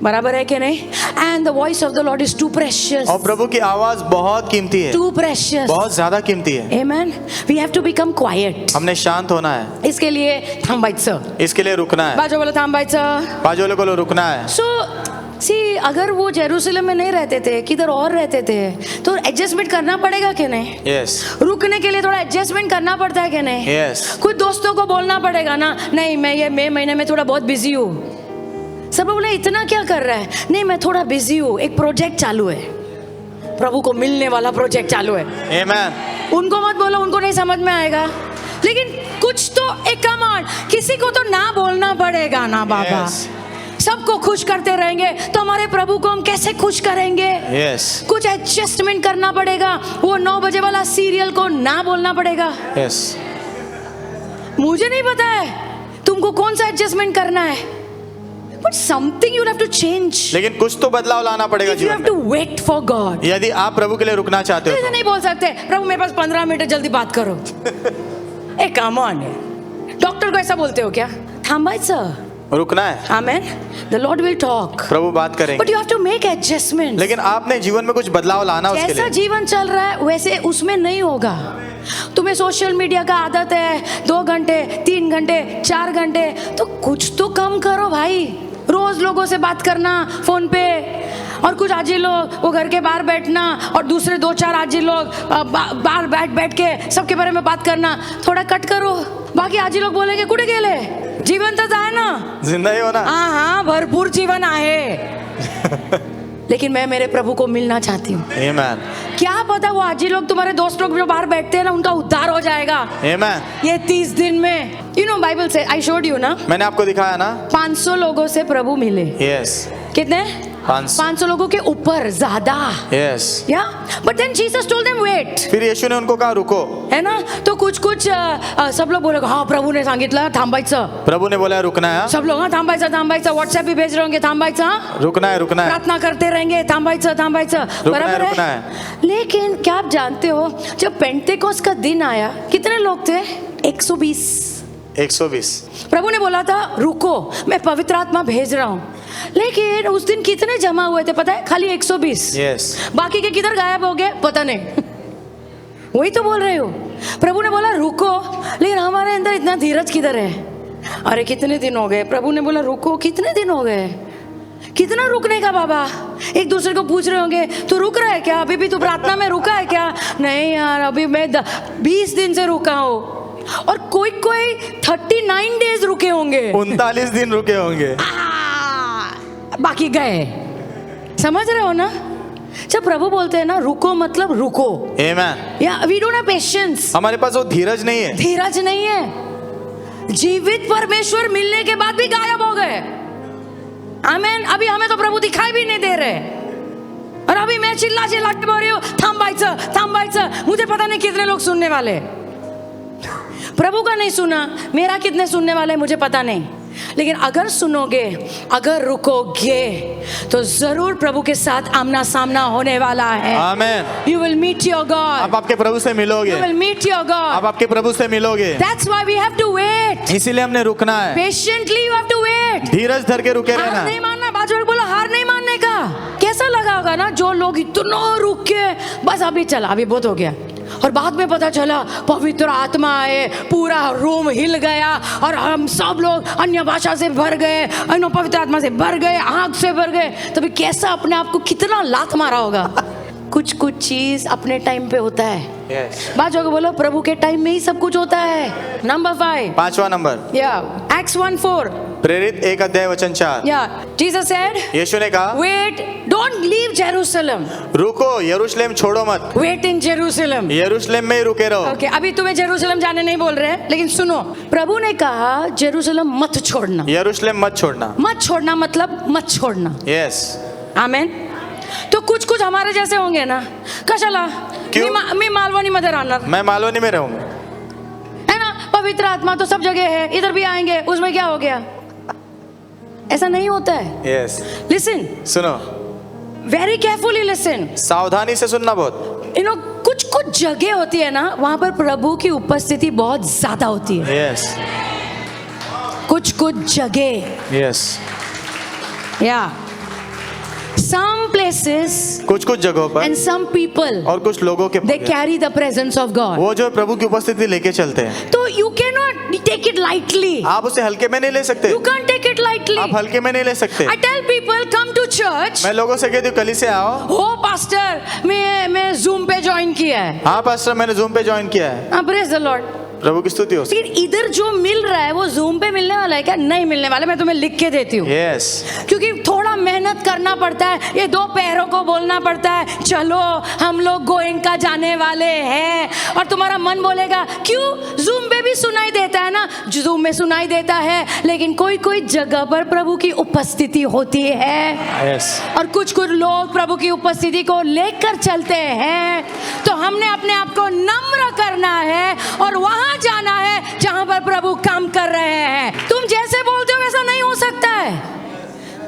बराबर है कि नहीं? And the voice of the lord is too precious. और प्रभु की आवाज बहुत कीमती है, टू प्रेशियस, बहुत ज्यादा कीमती है। Amen. We have to become quiet. हमने शांत होना है, इसके लिए थांबायचं, इसके लिए रुकना है। बाजू बोलो थांबायचं। बाजूले को रुकना है। सो सी, अगर वो जेरूशलेम में नहीं रहते थे, किधर और रहते थे, तो एडजस्टमेंट करना पड़ेगा कि नहीं? यस, रुकने के लिए थोड़ा एडजस्टमेंट करना पड़ता है कि नहीं? यस। कुछ दोस्तों को बोलना पड़ेगा ना, नहीं मैं ये मई महीने में थोड़ा बहुत बिजी हूँ। सब बोले इतना क्या कर रहा है? नहीं मैं थोड़ा बिजी हूँ, एक प्रोजेक्ट चालू है, प्रभु को मिलने वाला प्रोजेक्ट चालू है। आमेन। उनको मत बोलो, उनको नहीं समझ में आएगा। लेकिन कुछ तो एक कमांड, किसी को तो ना बोलना पड़ेगा ना बाबा। Yes. सबको खुश करते रहेंगे तो हमारे प्रभु को हम कैसे खुश करेंगे? यस कुछ एडजस्टमेंट करना पड़ेगा। वो 9 बजे वाला सीरियल को ना बोलना पड़ेगा। यस मुझे नहीं पता है तुमको कौन सा एडजस्टमेंट करना है, but something you have to change. लेकिन कुछ तो बदलाव लाना पड़ेगा यू जीवन हैव टू में। Wait for God. यदि आप प्रभु के लिए रुकना चाहते हो ऐसे नहीं बोल सकते प्रभु मेरे पास 15 मिनट है, जल्दी बात करो। ए कम ऑन, डॉक्टर को ऐसा बोलते हो क्या? थांबायचं, तो रुकना है, amen. The Lord will talk, प्रभु बात करेंगे, but you have to make adjustment. लेकिन आपने जीवन में कुछ बदलाव लाना उसके जैसा लिए। जीवन चल रहा है वैसे उसमें नहीं होगा। तुम्हें सोशल मीडिया का आदत है 2 घंटे 3 घंटे 4 घंटे, तो कुछ तो कम करो भाई। रोज लोगों से बात करना फोन पे, और कुछ आजी लोग वो घर के बाहर बैठना और दूसरे 2-4 आजी लोग बाहर बैठ के सबके बारे में बात करना, थोड़ा कट करो। बाकी आजी लोग बोलेंगे कुठे गेले, जीवन तर आहे ना, जिंदा ही हो ना। हाँ भरपूर जीवन आहे। लेकिन मैं मेरे प्रभु को मिलना चाहती हूँ। आमेन क्या पता वो आजी लोग तुम्हारे दोस्त लोग जो बाहर बैठते हैं ना उनका उद्धार हो जाएगा आमेन। ये 30 दिन में। यू नो बाइबल से, आई शोड यू ना, मैंने आपको दिखाया ना। 500 लोगों से प्रभु मिले। यस कितने? 500 लोगों के ऊपर ज्यादा। Yes yeah but then Jesus told them wait, फिर यीशु ने उनको कहा रुको। है ना। तो कुछ सब लोग बोले हाँ प्रभु ने सांगितलं थांबायचं। प्रभु ने बोला रुकना है, सब लोग हाँ थांबायचं व्हाट्सएप भी भेज रहे होंगे थांबायचं, हाँ? रुकना है रुकना है। प्रार्थना करते रहेंगे थांबायचं बराबर रुकना है। है। लेकिन क्या आप जानते हो जब पेंटेकोस्ट का दिन आया कितने लोग थे? 120। प्रभु ने बोला था रुको मैं पवित्र आत्मा भेज रहा हूँ, लेकिन उस दिन कितने जमा हुए थे पता है? खाली 120। यस बाकी के किधर गायब हो गए पता नहीं। वही तो बोल रहे हो, प्रभु ने बोला रुको, लेकिन हमारे अंदर इतना धीरज किधर है? अरे कितने दिन हो गए, प्रभु ने बोला रुको, कितने दिन हो गए? कितना रुकने का बाबा? एक दूसरे को पूछ रहे होंगे तू रुक रहा है क्या, अभी भी तू प्रार्थना में रुका है क्या? नहीं यार अभी मैं 20 दिन से रुका हूँ। और कोई 39 डेज रुके होंगे, 39 दिन रुके होंगे, बाकी गए। समझ रहे हो ना? जब प्रभु बोलते हैं ना रुको मतलब रुको। आमेन। या वी डोंट हैव पेशेंस, हमारे पास वो धीरज नहीं है। धीरज नहीं है। जीवित परमेश्वर मिलने के बाद भी गायब हो गए। आमेन। अभी हमें तो प्रभु दिखाई भी नहीं दे रहे, और अभी मैं चिल्ला के बोल रही हूँ थांबायचं। मुझे पता नहीं कितने लोग सुनने वाले। प्रभु का नहीं सुना, मेरा कितने सुनने वाले मुझे पता नहीं, लेकिन अगर सुनोगे, अगर रुकोगे तो जरूर प्रभु के साथ आमना सामना होने वाला है। Amen. You will meet your God. आप आपके प्रभु से मिलोगे। यू विल मीट योर आप गॉड। आपके प्रभु से मिलोगे। That's why we have to wait. इसीलिए हमने रुकना है, patiently you have to wait. धीरज धर के रुके हार रहना। नहीं मानना। बाजू वाले बोलो हार नहीं मानने का। कैसा लगा होगा ना जो लोग इतना रुक के बस अभी चला, अभी बहुत हो गया, और बाद में पता चला पवित्र आत्मा आए, पूरा रूम हिल गया और हम सब लोग अन्य भाषा से भर गए, पवित्र आत्मा से भर गए, आग से भर गए। तभी कैसा अपने आप को कितना लात मारा होगा। कुछ चीज अपने टाइम पे होता है। यस। बाजू को बोलो प्रभु के टाइम में ही सब कुछ होता है। नंबर 5, 5वां नंबर, या Acts 1:4, प्रेरित 1:4। या जीसस सेड यीशु ने कहा वेट, डोंट लीव जेरूशलेम, रुको, यरूशलेम छोड़ो मत, वेट इन जेरूशलेम। यरूशलेम में ही रुके रहो। ओके, अभी तुम्हें जेरूशलेम जाने नहीं बोल रहे हैं, लेकिन सुनो, प्रभु ने कहा जेरूशलेम मत छोड़ना। यरूशलेम मत छोड़ना। मत छोड़ना मतलब मत छोड़ना। यस। आमेन। तो कुछ हमारे जैसे होंगे ना, कशाला क्यों? मी मालवणी मध्ये राहणार, मैं मालवनी में रहूंगा, है ना, पवित्र आत्मा तो सब जगह है, इधर भी आएंगे, उसमें क्या हो गया? ऐसा नहीं होता है। यस। लिसन, सुनो, वेरी केयरफुली लिसन। सावधानी से सुनना बहुत। यू नो कुछ जगह होती है ना, वहां पर प्रभु की उपस्थिति बहुत ज्यादा होती है। यस। कुछ जगह, यस। या some places कुछ जगहों पर and some people और कुछ लोगों के they carry the presence of God. वो जो प्रभु की उपस्थिति लेके चलते हैं, तो you cannot take it lightly. आप उसे हल्के में नहीं ले सकते। You can't take it lightly. आप हल्के में नहीं ले सकते। I tell people come to church. मैं लोगों से कहती हूँ कली से आओ। हो पास्टर मैं Zoom पे ज्वाइन किया है। हाँ पास्टर मैंने जूम पे ज्वाइन किया है। Praise the Lord. प्रभु की स्तुति हो। लेकिन इधर जो मिल रहा है वो Zoom पे मिलने वाला है क्या? नहीं मिलने वाला। मैं तुम्हें लिख के देती हूँ, यस। क्योंकि थोड़ा मेहनत मेहनत करना पड़ता है, ये दो पैरों को बोलना पड़ता है चलो हम लोग गोयंका जाने वाले हैं। और तुम्हारा मन बोलेगा क्यों, जूम पे भी सुनाई देता है ना, जूम में सुनाई देता है, लेकिन कोई कोई जगह पर प्रभु की उपस्थिति होती है और कुछ कुछ लोग प्रभु की उपस्थिति को लेकर चलते हैं। तो हमने अपने आप को नम्र करना है और वहां जाना है जहां पर प्रभु काम कर रहे हैं। तुम जैसे बोलते हो वैसा नहीं हो सकता है।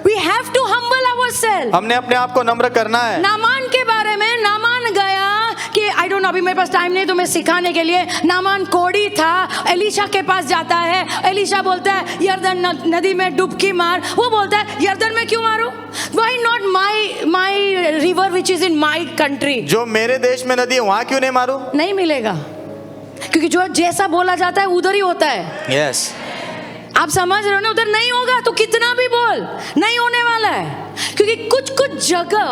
We have to humble ourselves. हमने अपने आप को नम्र करना है। नामान के बारे में, नामान गया कि आई डोंट नो, अभी मेरे पास टाइम नहीं तुम्हें सिखाने के लिए। नामान कोढ़ी था, एलीशा के पास जाता है, एलीशा बोलता है यरदन नदी में डुबकी मार। वो बोलता है यरदन में क्यों मारूं? Why not my river which is in my country? जो मेरे देश में नदी है वहां क्यों नहीं मारूं? नहीं मिलेगा, क्योंकि जो जैसा बोला जाता है उधर ही होता है। यस, आप समझ रहे हो ना, उधर नहीं होगा तो कितना भी बोल नहीं होने वाला है, क्योंकि कुछ कुछ जगह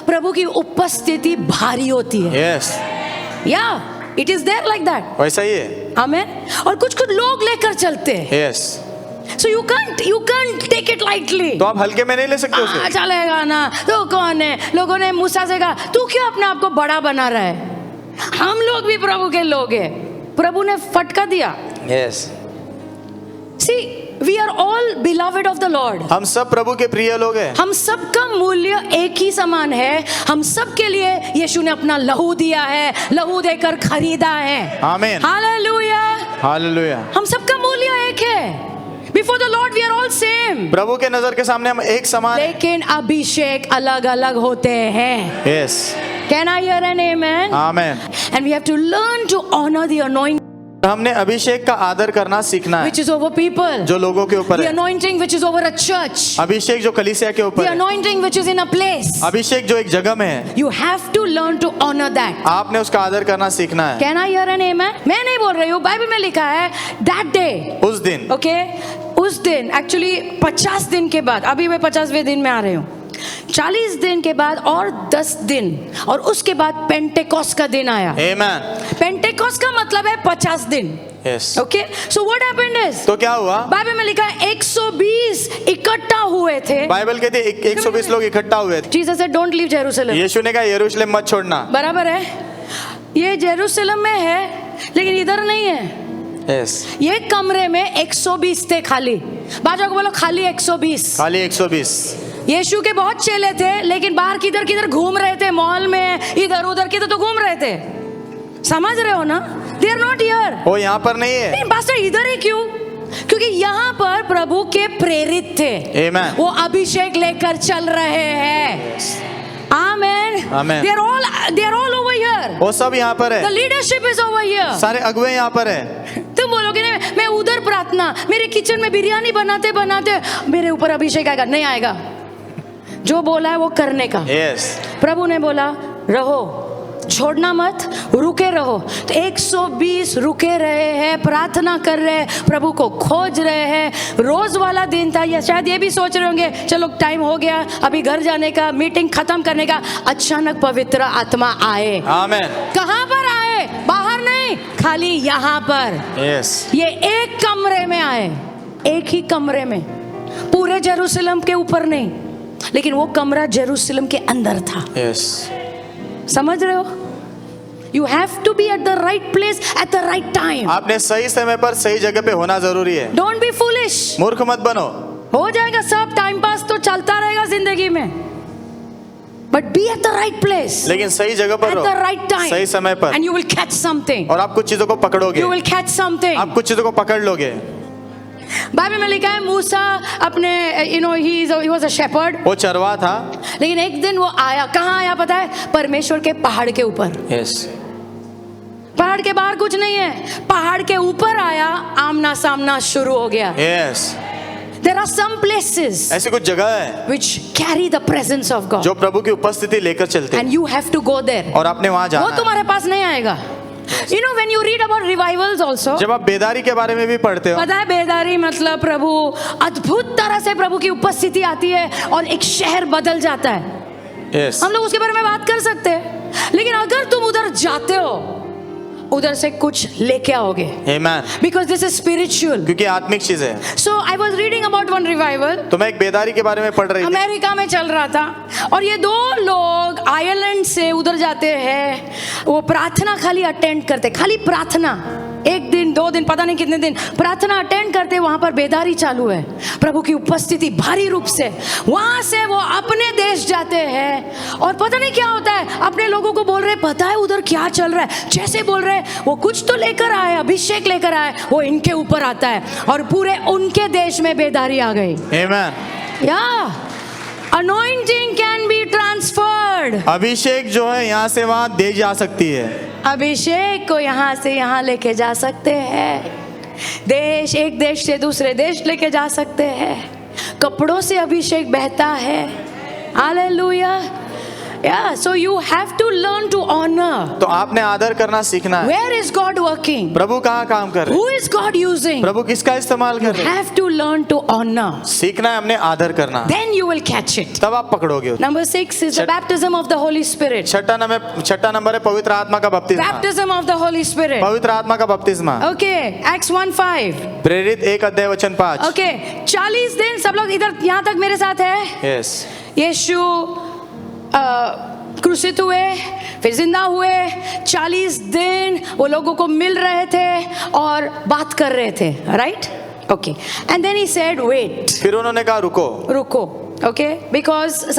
प्रभु की उपस्थिति भारी होती है। Yes, yeah it is there like that, वैसा ही है। आमेन। और कुछ कुछ लोग लेकर चलते हैं। Yes, so you can't take it lightly. तो आप हल्के में नहीं ले सकते उसे। चलेगा ना, तो कौन है? लोगों ने मूसा से कहा तू क्यों अपने आप को बड़ा बना रहा है, हम लोग भी प्रभु के लोग हैं। प्रभु ने फटका दिया। Yes, See, we are all beloved of the Lord. हम सब प्रभु के प्रिय लोग हैं। हम सबका मूल्य एक ही समान है। हम सब के लिए यीशु ने अपना लहू दिया है, लहू देकर खरीदा है। आमीन, हालेलुया, हालेलुया। हम सबका मूल्य एक है। Before the Lord we are all same. प्रभु के नजर के सामने हम एक समान हैं। लेकिन अभिषेक अलग अलग होते हैं। Yes, Can I hear an amen? आमीन। And we have to learn to honor the anointing हमने अभिषेक का आदर करना सीखना है, which is over people. जो लोगों के ऊपर The है। anointing which is over a church. अभिषेक जो कलीसिया के ऊपर The है। anointing which is in a place. अभिषेक जो एक जगह में है, You have to learn to honor that. आपने उसका आदर करना सीखना है। Can I hear an amen? मैं नहीं बोल रही हूँ, बाइबल में लिखा है that day. उस दिन, Okay? उस दिन एक्चुअली 50 दिन के बाद, अभी मैं 50वें दिन में आ रही हूँ, 40 दिन के बाद और 10 दिन, और उसके बाद पेंटेकोस्ट का दिन आया। आमीन। पेंटेकोस्ट का मतलब है 50 दिन। Yes, okay, so what happened is, तो क्या हुआ? बाइबल में लिखा है 120 इकट्ठा हुए थे। बाइबल कहती है 120 लोग इकट्ठा हुए थे। Jesus said don't leave Jerusalem. Yeshu ने कहा यरूशलेम मत छोड़ना। बराबर है, ये जेरूसलम में है लेकिन इधर नहीं है। यस, ये कमरे में 120 थे खाली। बाजू को बोलो खाली 120। खाली 120। यीशु के बहुत चेले थे लेकिन बाहर किधर किधर घूम रहे थे, मॉल में इधर उधर किधर तो घूम रहे थे। समझ रहे हो ना? They are not here. वो यहाँ पर नहीं है। नहीं पास्टर इधर ही क्यों? क्योंकि यहाँ पर प्रभु के प्रेरित थे। आमीन। वो अभिषेक लेकर चल रहे हैं। आमेन। आमीन। They are all over here. वो सब यहाँ पर The है। leadership is over here. सारे अगुवे यहाँ पर है। तुम बोलोगे ना मैं उधर प्रार्थना, मेरे किचन में बिरयानी बनाते बनाते मेरे ऊपर अभिषेक आएगा। नहीं आएगा। जो बोला है वो करने का। यस, प्रभु ने बोला रहो, छोड़ना मत, रुके रहो। तो 120 रुके रहे हैं, प्रार्थना कर रहे हैं, प्रभु को खोज रहे हैं। रोज वाला दिन था, या शायद ये भी सोच रहे होंगे चलो टाइम हो गया अभी घर जाने का, मीटिंग खत्म करने का। अचानक पवित्र आत्मा आए। आमीन। कहाँ पर आए? बाहर नहीं, खाली यहाँ पर। यस, ये एक कमरे में आए, एक ही कमरे में, पूरे जेरूसलम के ऊपर नहीं, लेकिन वो कमरा जेरूसलम के अंदर था। यस, समझ रहे हो? You have to be at the right place at the right time. आपने सही समय पर सही जगह पे होना जरूरी है। Don't be foolish. मूर्ख मत बनो। हो जाएगा सब, टाइम पास तो चलता रहेगा जिंदगी में, but be at the right place लेकिन सही जगह पर एट रहो, द राइट टाइम, सही समय पर, and you will catch something. और आप कुछ चीजों को पकड़ोगे। You will catch something. आप कुछ चीजों को पकड़ लोगे। बाइबल में लिखा है मूसा अपने ही वाज अ शेपर्ड। वो चरवा था, लेकिन एक दिन वो आया, कहाँ आया पता है? परमेश्वर के पहाड़ के ऊपर। यस, पहाड़ के बाहर कुछ नहीं है, पहाड़ के ऊपर आया, आमना सामना शुरू हो गया। Yes. There are some places ऐसी कुछ जगह है which carry the presence of God जो प्रभु की उपस्थिति लेकर चलते हैं, and you have to go there. और आपने वहां वो जाना है। तुम्हारे पास नहीं आएगा। You know when you read about revivals also, जब आप बेदारी के बारे में भी पढ़ते हो, पता है बेदारी मतलब प्रभु अद्भुत तरह से प्रभु की उपस्थिति आती है और एक शहर बदल जाता है। यस, हम लोग उसके बारे में बात कर सकते हैं, लेकिन अगर तुम उधर जाते हो उधर से कुछ लेके आओगे, Amen. Because this is spiritual. क्योंकि आत्मिक चीज है. So I was reading about one revival. तो मैं एक बेदारी के बारे में पढ़ रही थी. अमेरिका में चल रहा था और ये दो लोग आयरलैंड से उधर जाते हैं. वो प्रार्थना खाली अटेंड करते, खाली प्रार्थना, एक दिन 2 दिन पता नहीं कितने दिन प्रार्थना अटेंड करते. वहां पर बेदारी चालू है, प्रभु की उपस्थिति भारी रूप से. वहां से वो अपने देश जाते हैं और पता नहीं क्या होता है, अपने लोगों को बोल रहे पता है उधर क्या चल रहा है. जैसे बोल रहे वो कुछ तो लेकर आए, अभिषेक लेकर आए, वो इनके ऊपर आता है और पूरे उनके देश में बेदारी आ गई. Amen. या अनॉइंटिंग कैन बी ट्रांसफर्ड. अभिषेक जो है यहाँ से वहाँ दे जा सकती है. अभिषेक को यहाँ से यहाँ लेके जा सकते हैं. देश, एक देश से दूसरे देश लेके जा सकते हैं. कपड़ों से अभिषेक बहता है. Hallelujah. Yeah, so you have to learn to honor. तो आपने आदर करना सीखना है. Where is God working? प्रभु कहाँ काम कर रहे Who is God using? हैं? प्रभु किसका इस्तेमाल कर रहे हैं? Have to learn to honor. सीखना है, हमने आदर करना है. Then you will catch it. तब आप पकड़ोगे उसे. Number 6 is the baptism of the Holy Spirit. छठा नंबर है पवित्र आत्मा का बपतिस्मा. Baptism of the Holy Spirit. पवित्र आत्मा का बपतिस्मा. Okay, Acts 1:5. प्रेरित 1:5. Okay, 40 दिन सब लोग इधर यहाँ तक मेरे साथ है. यस. यीशु क्रूसित हुए, फिर जिंदा हुए. 40 दिन वो लोगों को मिल रहे थे और बात कर रहे थे. Right? Okay. And then he said wait. फिर उन्होंने कहा रुको. रुको. Okay, because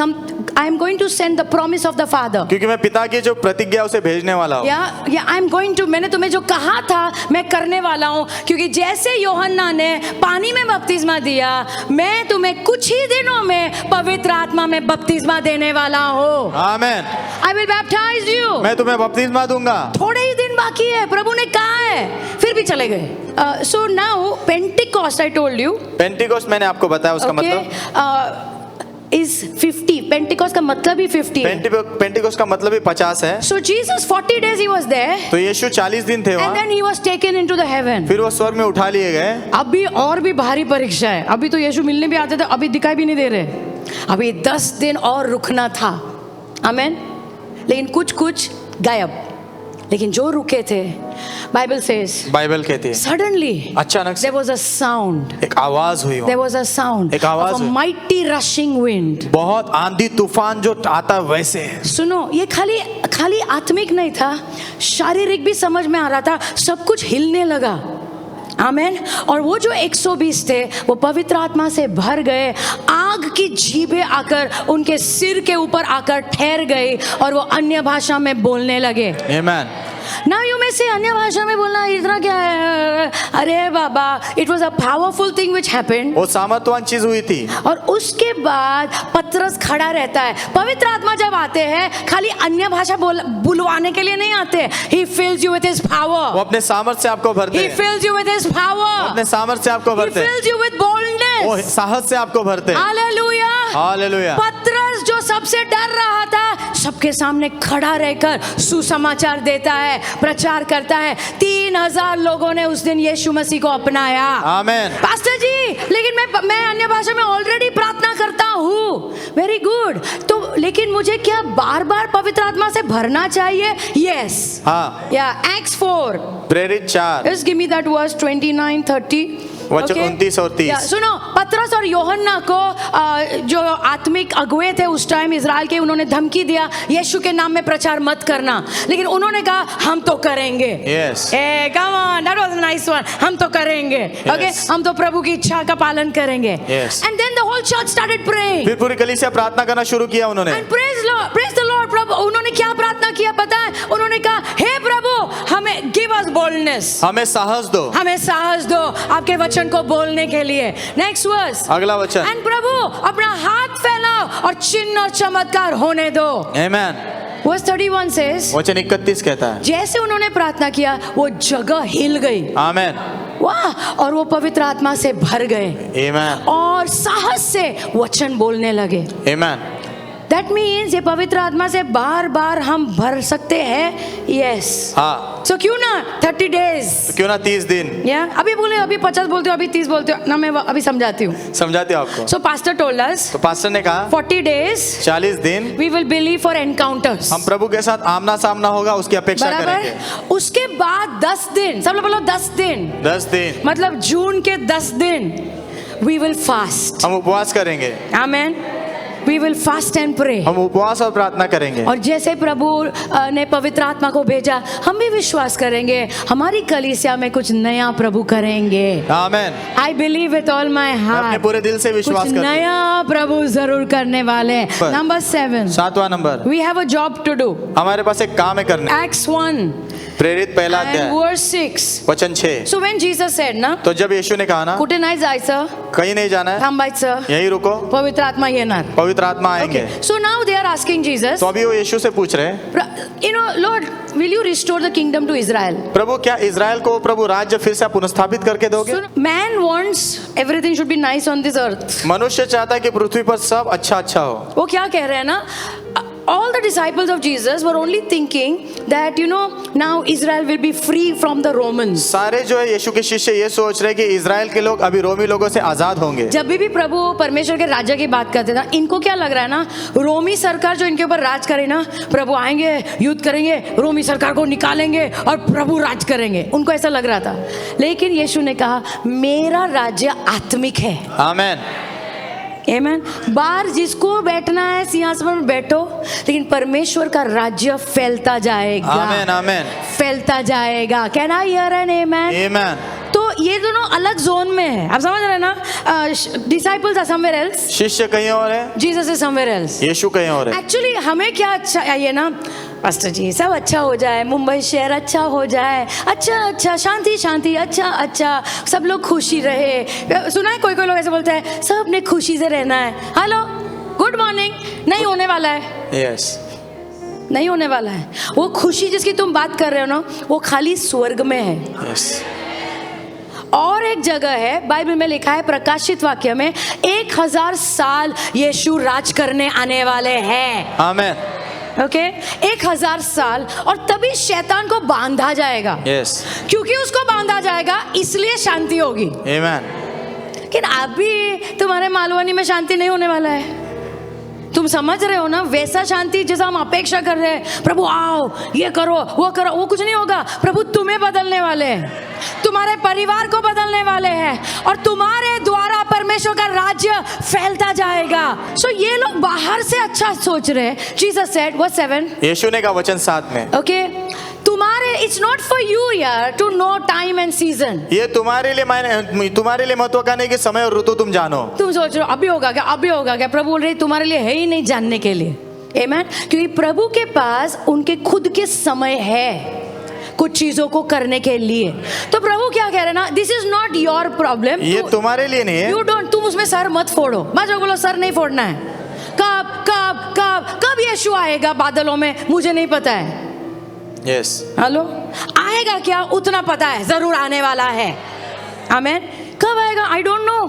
I am going to send the promise of the father. क्योंकि मैं पिता की जो प्रतिज्ञा उसे भेजने वाला हूँ. या आई एम गोइंग टू, मैंने तुम्हें जो कहा था मैं करने वाला हूँ. क्योंकि जैसे यूहन्ना ने पानी में बपतिस्मा दिया, मैं तुम्हें कुछ ही दिनों में पवित्र आत्मा में बपतिस्मा देने वाला हूँ. Amen. I will baptize you. मैं तुम्हें बपतिस्मा दूंगा. थोड़े ही दिन बाकी है, प्रभु ने कहा है, फिर भी चले गए. So now Pentecost, I told you. Pentecost मैंने आपको बताया उसका मतलब is 50. पेंटिकॉस्ट का मतलब ही 50 है. पेंटिकोस्ट का मतलब ही 50 है. So Jesus 40 days he was there. तो यीशु 40 दिन थे And वहाँ. then he was taken into the heaven. फिर वो स्वर्ग में उठा लिए गए. अभी और भी भारी परीक्षा है. अभी तो यीशु मिलने भी आते थे, अभी दिखाई भी नहीं दे रहे. अभी 10 दिन और रुकना था. आमेन. लेकिन कुछ गायब. लेकिन जो रुके थे, बाइबल कहती है सडनली अचानक से there was a sound. एक आवाज हुई. There was a sound एक आवाज of a हुई. mighty rushing wind. बहुत आंधी तूफान जो आता वैसे. सुनो, ये खाली आत्मिक नहीं था, शारीरिक भी समझ में आ रहा था. सब कुछ हिलने लगा. आमेन. और वो जो 120 थे वो पवित्र आत्मा से भर गए. आग की जीभें आकर उनके सिर के ऊपर आकर ठहर गई और वो अन्य भाषा में बोलने लगे. आमेन. Now you may say अन्य भाषा में बोलना इतना क्या है? अरे बाबा, it was a powerful thing which happened. वो सामर्थ्यवान चीज हुई थी. और उसके बाद पतरस खड़ा रहता है. पवित्र आत्मा जब आते हैं खाली अन्य भाषा बुलवाने के लिए नहीं आते. He fills you with his power. वो अपने सामर्थ्य से आपको भरते He हैं. fills you with his power. अपने सामर्थ्य से आपको He भरते हैं. fills you with boldness. वो साहस से आपको भरते हैं. हालेलुया. हालेलुया. पतरस जो सबसे डर रहा था, सबके सामने खड़ा रहकर सुसमाचार देता है, प्रचार करता है. 3000 लोगों ने उस दिन यीशु मसीह को अपनाया. आमेन. पास्टर जी, लेकिन मैं अन्य भाषा में ऑलरेडी प्रार्थना करता हूँ. Very good. तो लेकिन मुझे क्या बार बार पवित्र आत्मा से भरना चाहिए? यस. हाँ. या Acts 4. प्रेरित 4. Just give me that verse 29-30. वचन 29 और 30. सुनो, पतरस और यूहन्ना को जो आत्मिक अगुए थे उस टाइम इजराइल के, उन्होंने धमकी दिया यीशु के नाम में प्रचार मत करना. लेकिन उन्होंने कहा हम तो करेंगे. Yes. Come on, that was a nice one. हम तो करेंगे. Okay? हम तो प्रभु की इच्छा का पालन करेंगे. Yes. And then the whole church started praying. फिर पूरी कलीसिया प्रार्थना करना शुरू किया उन्होंने. And praise the Lord. प्रभु, उन्होंने क्या प्रार्थना किया पता है? उन्होंने कहा हे प्रभु, हमें give us boldness. हमें साहस दो. हमें साहस दो आपके वचन को बोलने के लिए. Next verse. अगला वचन. एंड प्रभु अपना हाथ फैलाओ और चिन्ह और चमत्कार होने दो. आमेन. वर्स 31 says, वचन 31 कहता है जैसे उन्होंने प्रार्थना किया वो जगह हिल गई. आमेन. वाह. और वो पवित्र आत्मा से भर गए आमेन. और साहस से वचन बोलने लगे. आमेन. दैट मीन्स ये पवित्र आत्मा से बार बार हम भर सकते हैं. यस. हाँ, सो क्यों ना 30 डेज. तो क्यों ना 30 दिन. या अभी बोले, अभी 50 बोलते हो, अभी 30 बोलते हो ना. मैं अभी समझाती हूँ. समझाते हो आपको. सो पास्टर टोल्ड अस तो पास्टर ने कहा 40 डेज 40 दिन we will believe for encounters. हम प्रभु के साथ आमना सामना होगा उसकी अपेक्षा करेंगे. बराबर. उसके बाद 10 दिन, सब लोग बोलो 10 दिन, 10 दिन मतलब जून के 10 दिन वी विल फास्ट. हम उपवास करेंगे. Amen. We will fast and pray. हम उपवास और प्रार्थना करेंगे. और जैसे प्रभु ने पवित्र आत्मा को भेजा, हम भी विश्वास करेंगे हमारी कलीसिया में कुछ नया प्रभु करेंगे. Amen. I believe with all my मैं अपने हार्ट. पूरे दिल से विश्वास कुछ करता हूं. नया प्रभु जरूर करने वाले. पर- नंबर 7, 7वां number, we have a job to do. हमारे पास एक काम है करने. Acts 1 प्रेरित पहला and अध्याय verse 6. वचन 6. So when Jesus said ना, तो जब यीशु ने कहा ना कुठे नाही जायचं, कहीं नहीं जाना है, थांबायचं, यहीं रुको, पवित्र आत्मा येणार. पवित्र आत्मा आएंगे. So now they are asking Jesus, तो अभी वो यीशु से पूछ रहे हैं, Lord, will you restore the kingdom to Israel? प्रभु क्या इज़राइल को प्रभु राज्य फिर से पुनर्स्थापित करके दोगे. So man wants everything should be nice on this earth. मनुष्य चाहता है कि पृथ्वी पर सब अच्छा अच्छा हो. वो क्या कह रहे हैं ना, all the disciples of Jesus were only thinking that now Israel will be free from the Romans. सारे जो है यीशु के शिष्य ये सोच रहे हैं कि इज़राइल के लोग अभी रोमी लोगों से आजाद होंगे. जब भी प्रभु परमेश्वर के राज्य की बात करते था, इनको क्या लग रहा है ना, रोमी सरकार जो इनके ऊपर राज करे ना, प्रभु आएंगे, युद्ध करेंगे, रोमी सरकार को निकालेंगे और प्रभु राज करेंगे. उनको ऐसा लग रहा था. लेकिन यीशु ने कहा मेरा राज्य आत्मिक है. आमेन. आमेन. बाहर जिसको बैठना है सिंहासन पर बैठो, लेकिन परमेश्वर का राज्य फैलता जाएगा. आमेन. आमेन. फैलता जाएगा. कैन आई हियर एन आमेन? आमेन. तो ये दोनों अलग जोन में है. आप समझ रहे हैं ना. डिसाइपल्स आर समवेयर एल्स, शिष्य कहीं और है, जीसस इज समवेयर एल्स. यीशु कहीं और है. एक्चुअली हमें क्या चाहिए ना, पास्टर जी सब अच्छा हो जाए, मुंबई शहर अच्छा हो जाए, अच्छा अच्छा, शांति शांति, अच्छा अच्छा, सब लोग खुशी रहे. सुना है कोई कोई लोग ऐसे बोलते हैं सब ने खुशी से रहना है. Hello, good morning. नहीं होने वाला है. यस. नहीं होने वाला है. वो खुशी जिसकी तुम बात कर रहे हो ना, वो खाली स्वर्ग में है. यस. और एक जगह है बाइबल में लिखा है, प्रकाशित वाक्य में, 1000 साल यीशु राज करने आने वाले हैं. आमेन. ओके 1000 साल. और तभी शैतान को बांधा जाएगा. यस. क्योंकि उसको बांधा जाएगा इसलिए शांति होगी. आमेन. लेकिन अभी तुम्हारे मालवनी में शांति नहीं होने वाला है. तुम समझ रहे हो ना, वैसा शांति जैसा हम अपेक्षा कर रहे हैं, प्रभु आओ ये करो वो करो, वो कुछ नहीं होगा. प्रभु तुम्हें बदलने वाले हैं, तुम्हारे परिवार को बदलने वाले हैं, और तुम्हारे द्वारा परमेश्वर का राज्य फैलता जाएगा. सो ये लोग बाहर से अच्छा सोच रहे हैं. जीसस सेड वर्स 7, यीशु ने कहा वचन 7 में, ओके तुम्हारे, इट्स नॉट फॉर यू यार to know time and season. ये तुम्हारे लिए महत्व का नहीं कि समय और ऋतु तुम जानो. तुम सोच रहे हो अभी होगा क्या, अभी होगा क्या. प्रभु बोल रहे तुम्हारे लिए है ही नहीं जानने के लिए. आमेन. क्योंकि प्रभु के पास उनके खुद के समय है कुछ चीजों को करने के लिए. तो प्रभु क्या कह रहे हैं ना, this is not your problem. ये तुम्हारे लिए नहीं है. यू डोंट, तुम उसमें सर मत फोड़ो. मैं बोलो सर नहीं फोड़ना है. कब कब कब कब यीशु आएगा बादलों में, मुझे नहीं पता है. यस. हेलो, आएगा क्या उतना पता है, जरूर आने वाला है. आमेन. कब आएगा आई डोंट नो.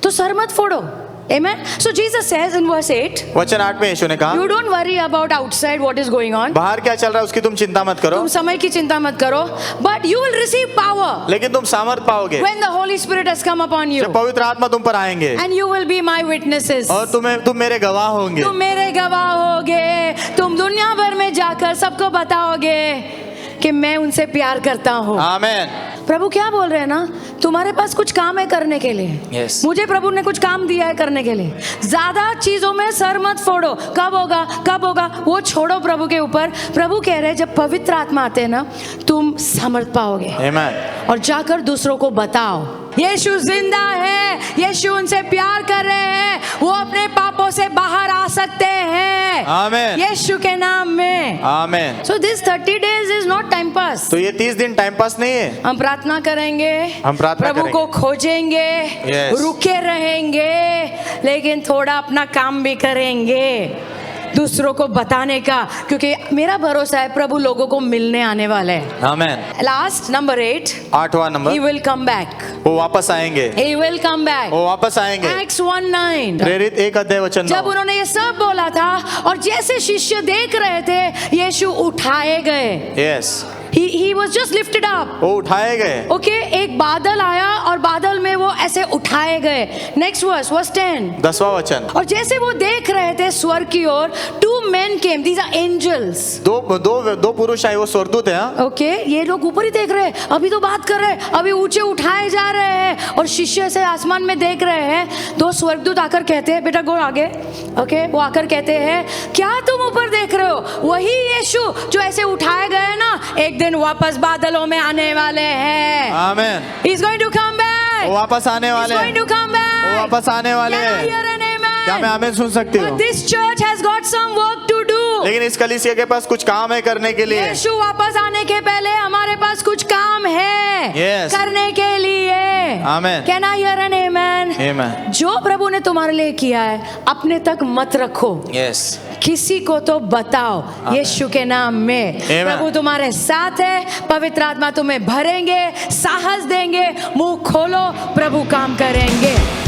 तो सर मत फोड़ो. Amen. So Jesus says in verse 8, वचन 8 में यीशु ने कहा, you don't worry about outside what is going on. बाहर क्या चल रहा है उसकी तुम चिंता मत करो, तुम समय की चिंता मत करो, but you will receive power लेकिन तुम सामर्थ पाओगे when the Holy Spirit has come upon you, जब पवित्र आत्मा तुम पर आएंगे, and you will be my witnesses. और तुम मेरे गवाह होंगे. तुम मेरे गवाह होगे. तुम दुनिया भर में जाकर सबको बताओगे कि मैं उनसे प्यार करता हूँ. आमेन. प्रभु क्या बोल रहे हैं ना, तुम्हारे पास कुछ काम है करने के लिए. Yes. मुझे प्रभु ने कुछ काम दिया है करने के लिए. ज्यादा चीजों में सर मत फोड़ो. कब होगा कब होगा वो छोड़ो प्रभु के ऊपर. प्रभु कह रहे हैं जब पवित्र आत्मा आते हैं ना, तुम समर्थ पाओगे. आमेन. और जाकर दूसरों को बताओ यीशु जिंदा है, यीशु उनसे प्यार कर रहे हैं, वो अपने पापों से बाहर आ सकते हैं. आमेन. यीशु के नाम में. Amen. So this 30 days is not time pass. तो ये 30 दिन टाइम पास नहीं है. हम प्रार्थना करेंगे, हम प्रार्थना प्रभु करेंगे, को खोजेंगे, Yes. रुके रहेंगे, लेकिन थोड़ा अपना काम भी करेंगे. दूसरों को बताने का, क्योंकि मेरा भरोसा है प्रभु लोगों को मिलने आने वाले हैं। आमेन। लास्ट नंबर 8, 8वां he number, will come back, वो वापस आएंगे, he will come back। वो वापस आएंगे। Acts 1:9, प्रेरित 1:9। जब उन्होंने ये सब बोला था और जैसे शिष्य देख रहे थे यीशु उठाए गए, yes, he was just lifted up। वो उठाए गए। ओके, एक बादल आया और बादल में वो ऐसे उठाए गए। नेक्स्ट वर्स 10, 10वां वचन, और जैसे वो देख रहे थे स्वर्ग की ओर, 2 men came, these are angels। दो पुरुष आए, वो स्वर्गदूत है। हाँ? ओके, ये लोग ऊपर ही देख रहे हैं, अभी तो बात कर रहे हैं, अभी ऊंचे उठाए जा रहे हैं और शिष्य से आसमान में देख रहे हैं। 2 स्वर्गदूत आकर कहते हैं, बेटा गो आगे। ओके, वो आकर कहते हैं, क्या तुम ऊपर देख रहे हो? वही यीशु जो ऐसे उठाए गए ना, एक दिन वापस बादलों में आने वाले हैं। आमेन। He's going to come back। वो वापस आने He's वाले going हैं। to come back। वो वापस आने वाले Can I हैं। hear an amen? क्या मैं आमेन सुन सकती हूँ? But this church has got some work to do। लेकिन इस कलीसिया के पास कुछ काम है करने के लिए। यीशु वापस आने के पहले हमारे पास कुछ काम है Yes। करने के लिए। आमेन। Can I hear an amen? आमेन। जो प्रभु ने तुम्हारे लिए किया है अपने तक मत रखो, यस, किसी को तो बताओ यीशु के नाम में। Amen। प्रभु तुम्हारे साथ है, पवित्र आत्मा तुम्हें भरेंगे, साहस देंगे, मुंह खोलो, प्रभु काम करेंगे।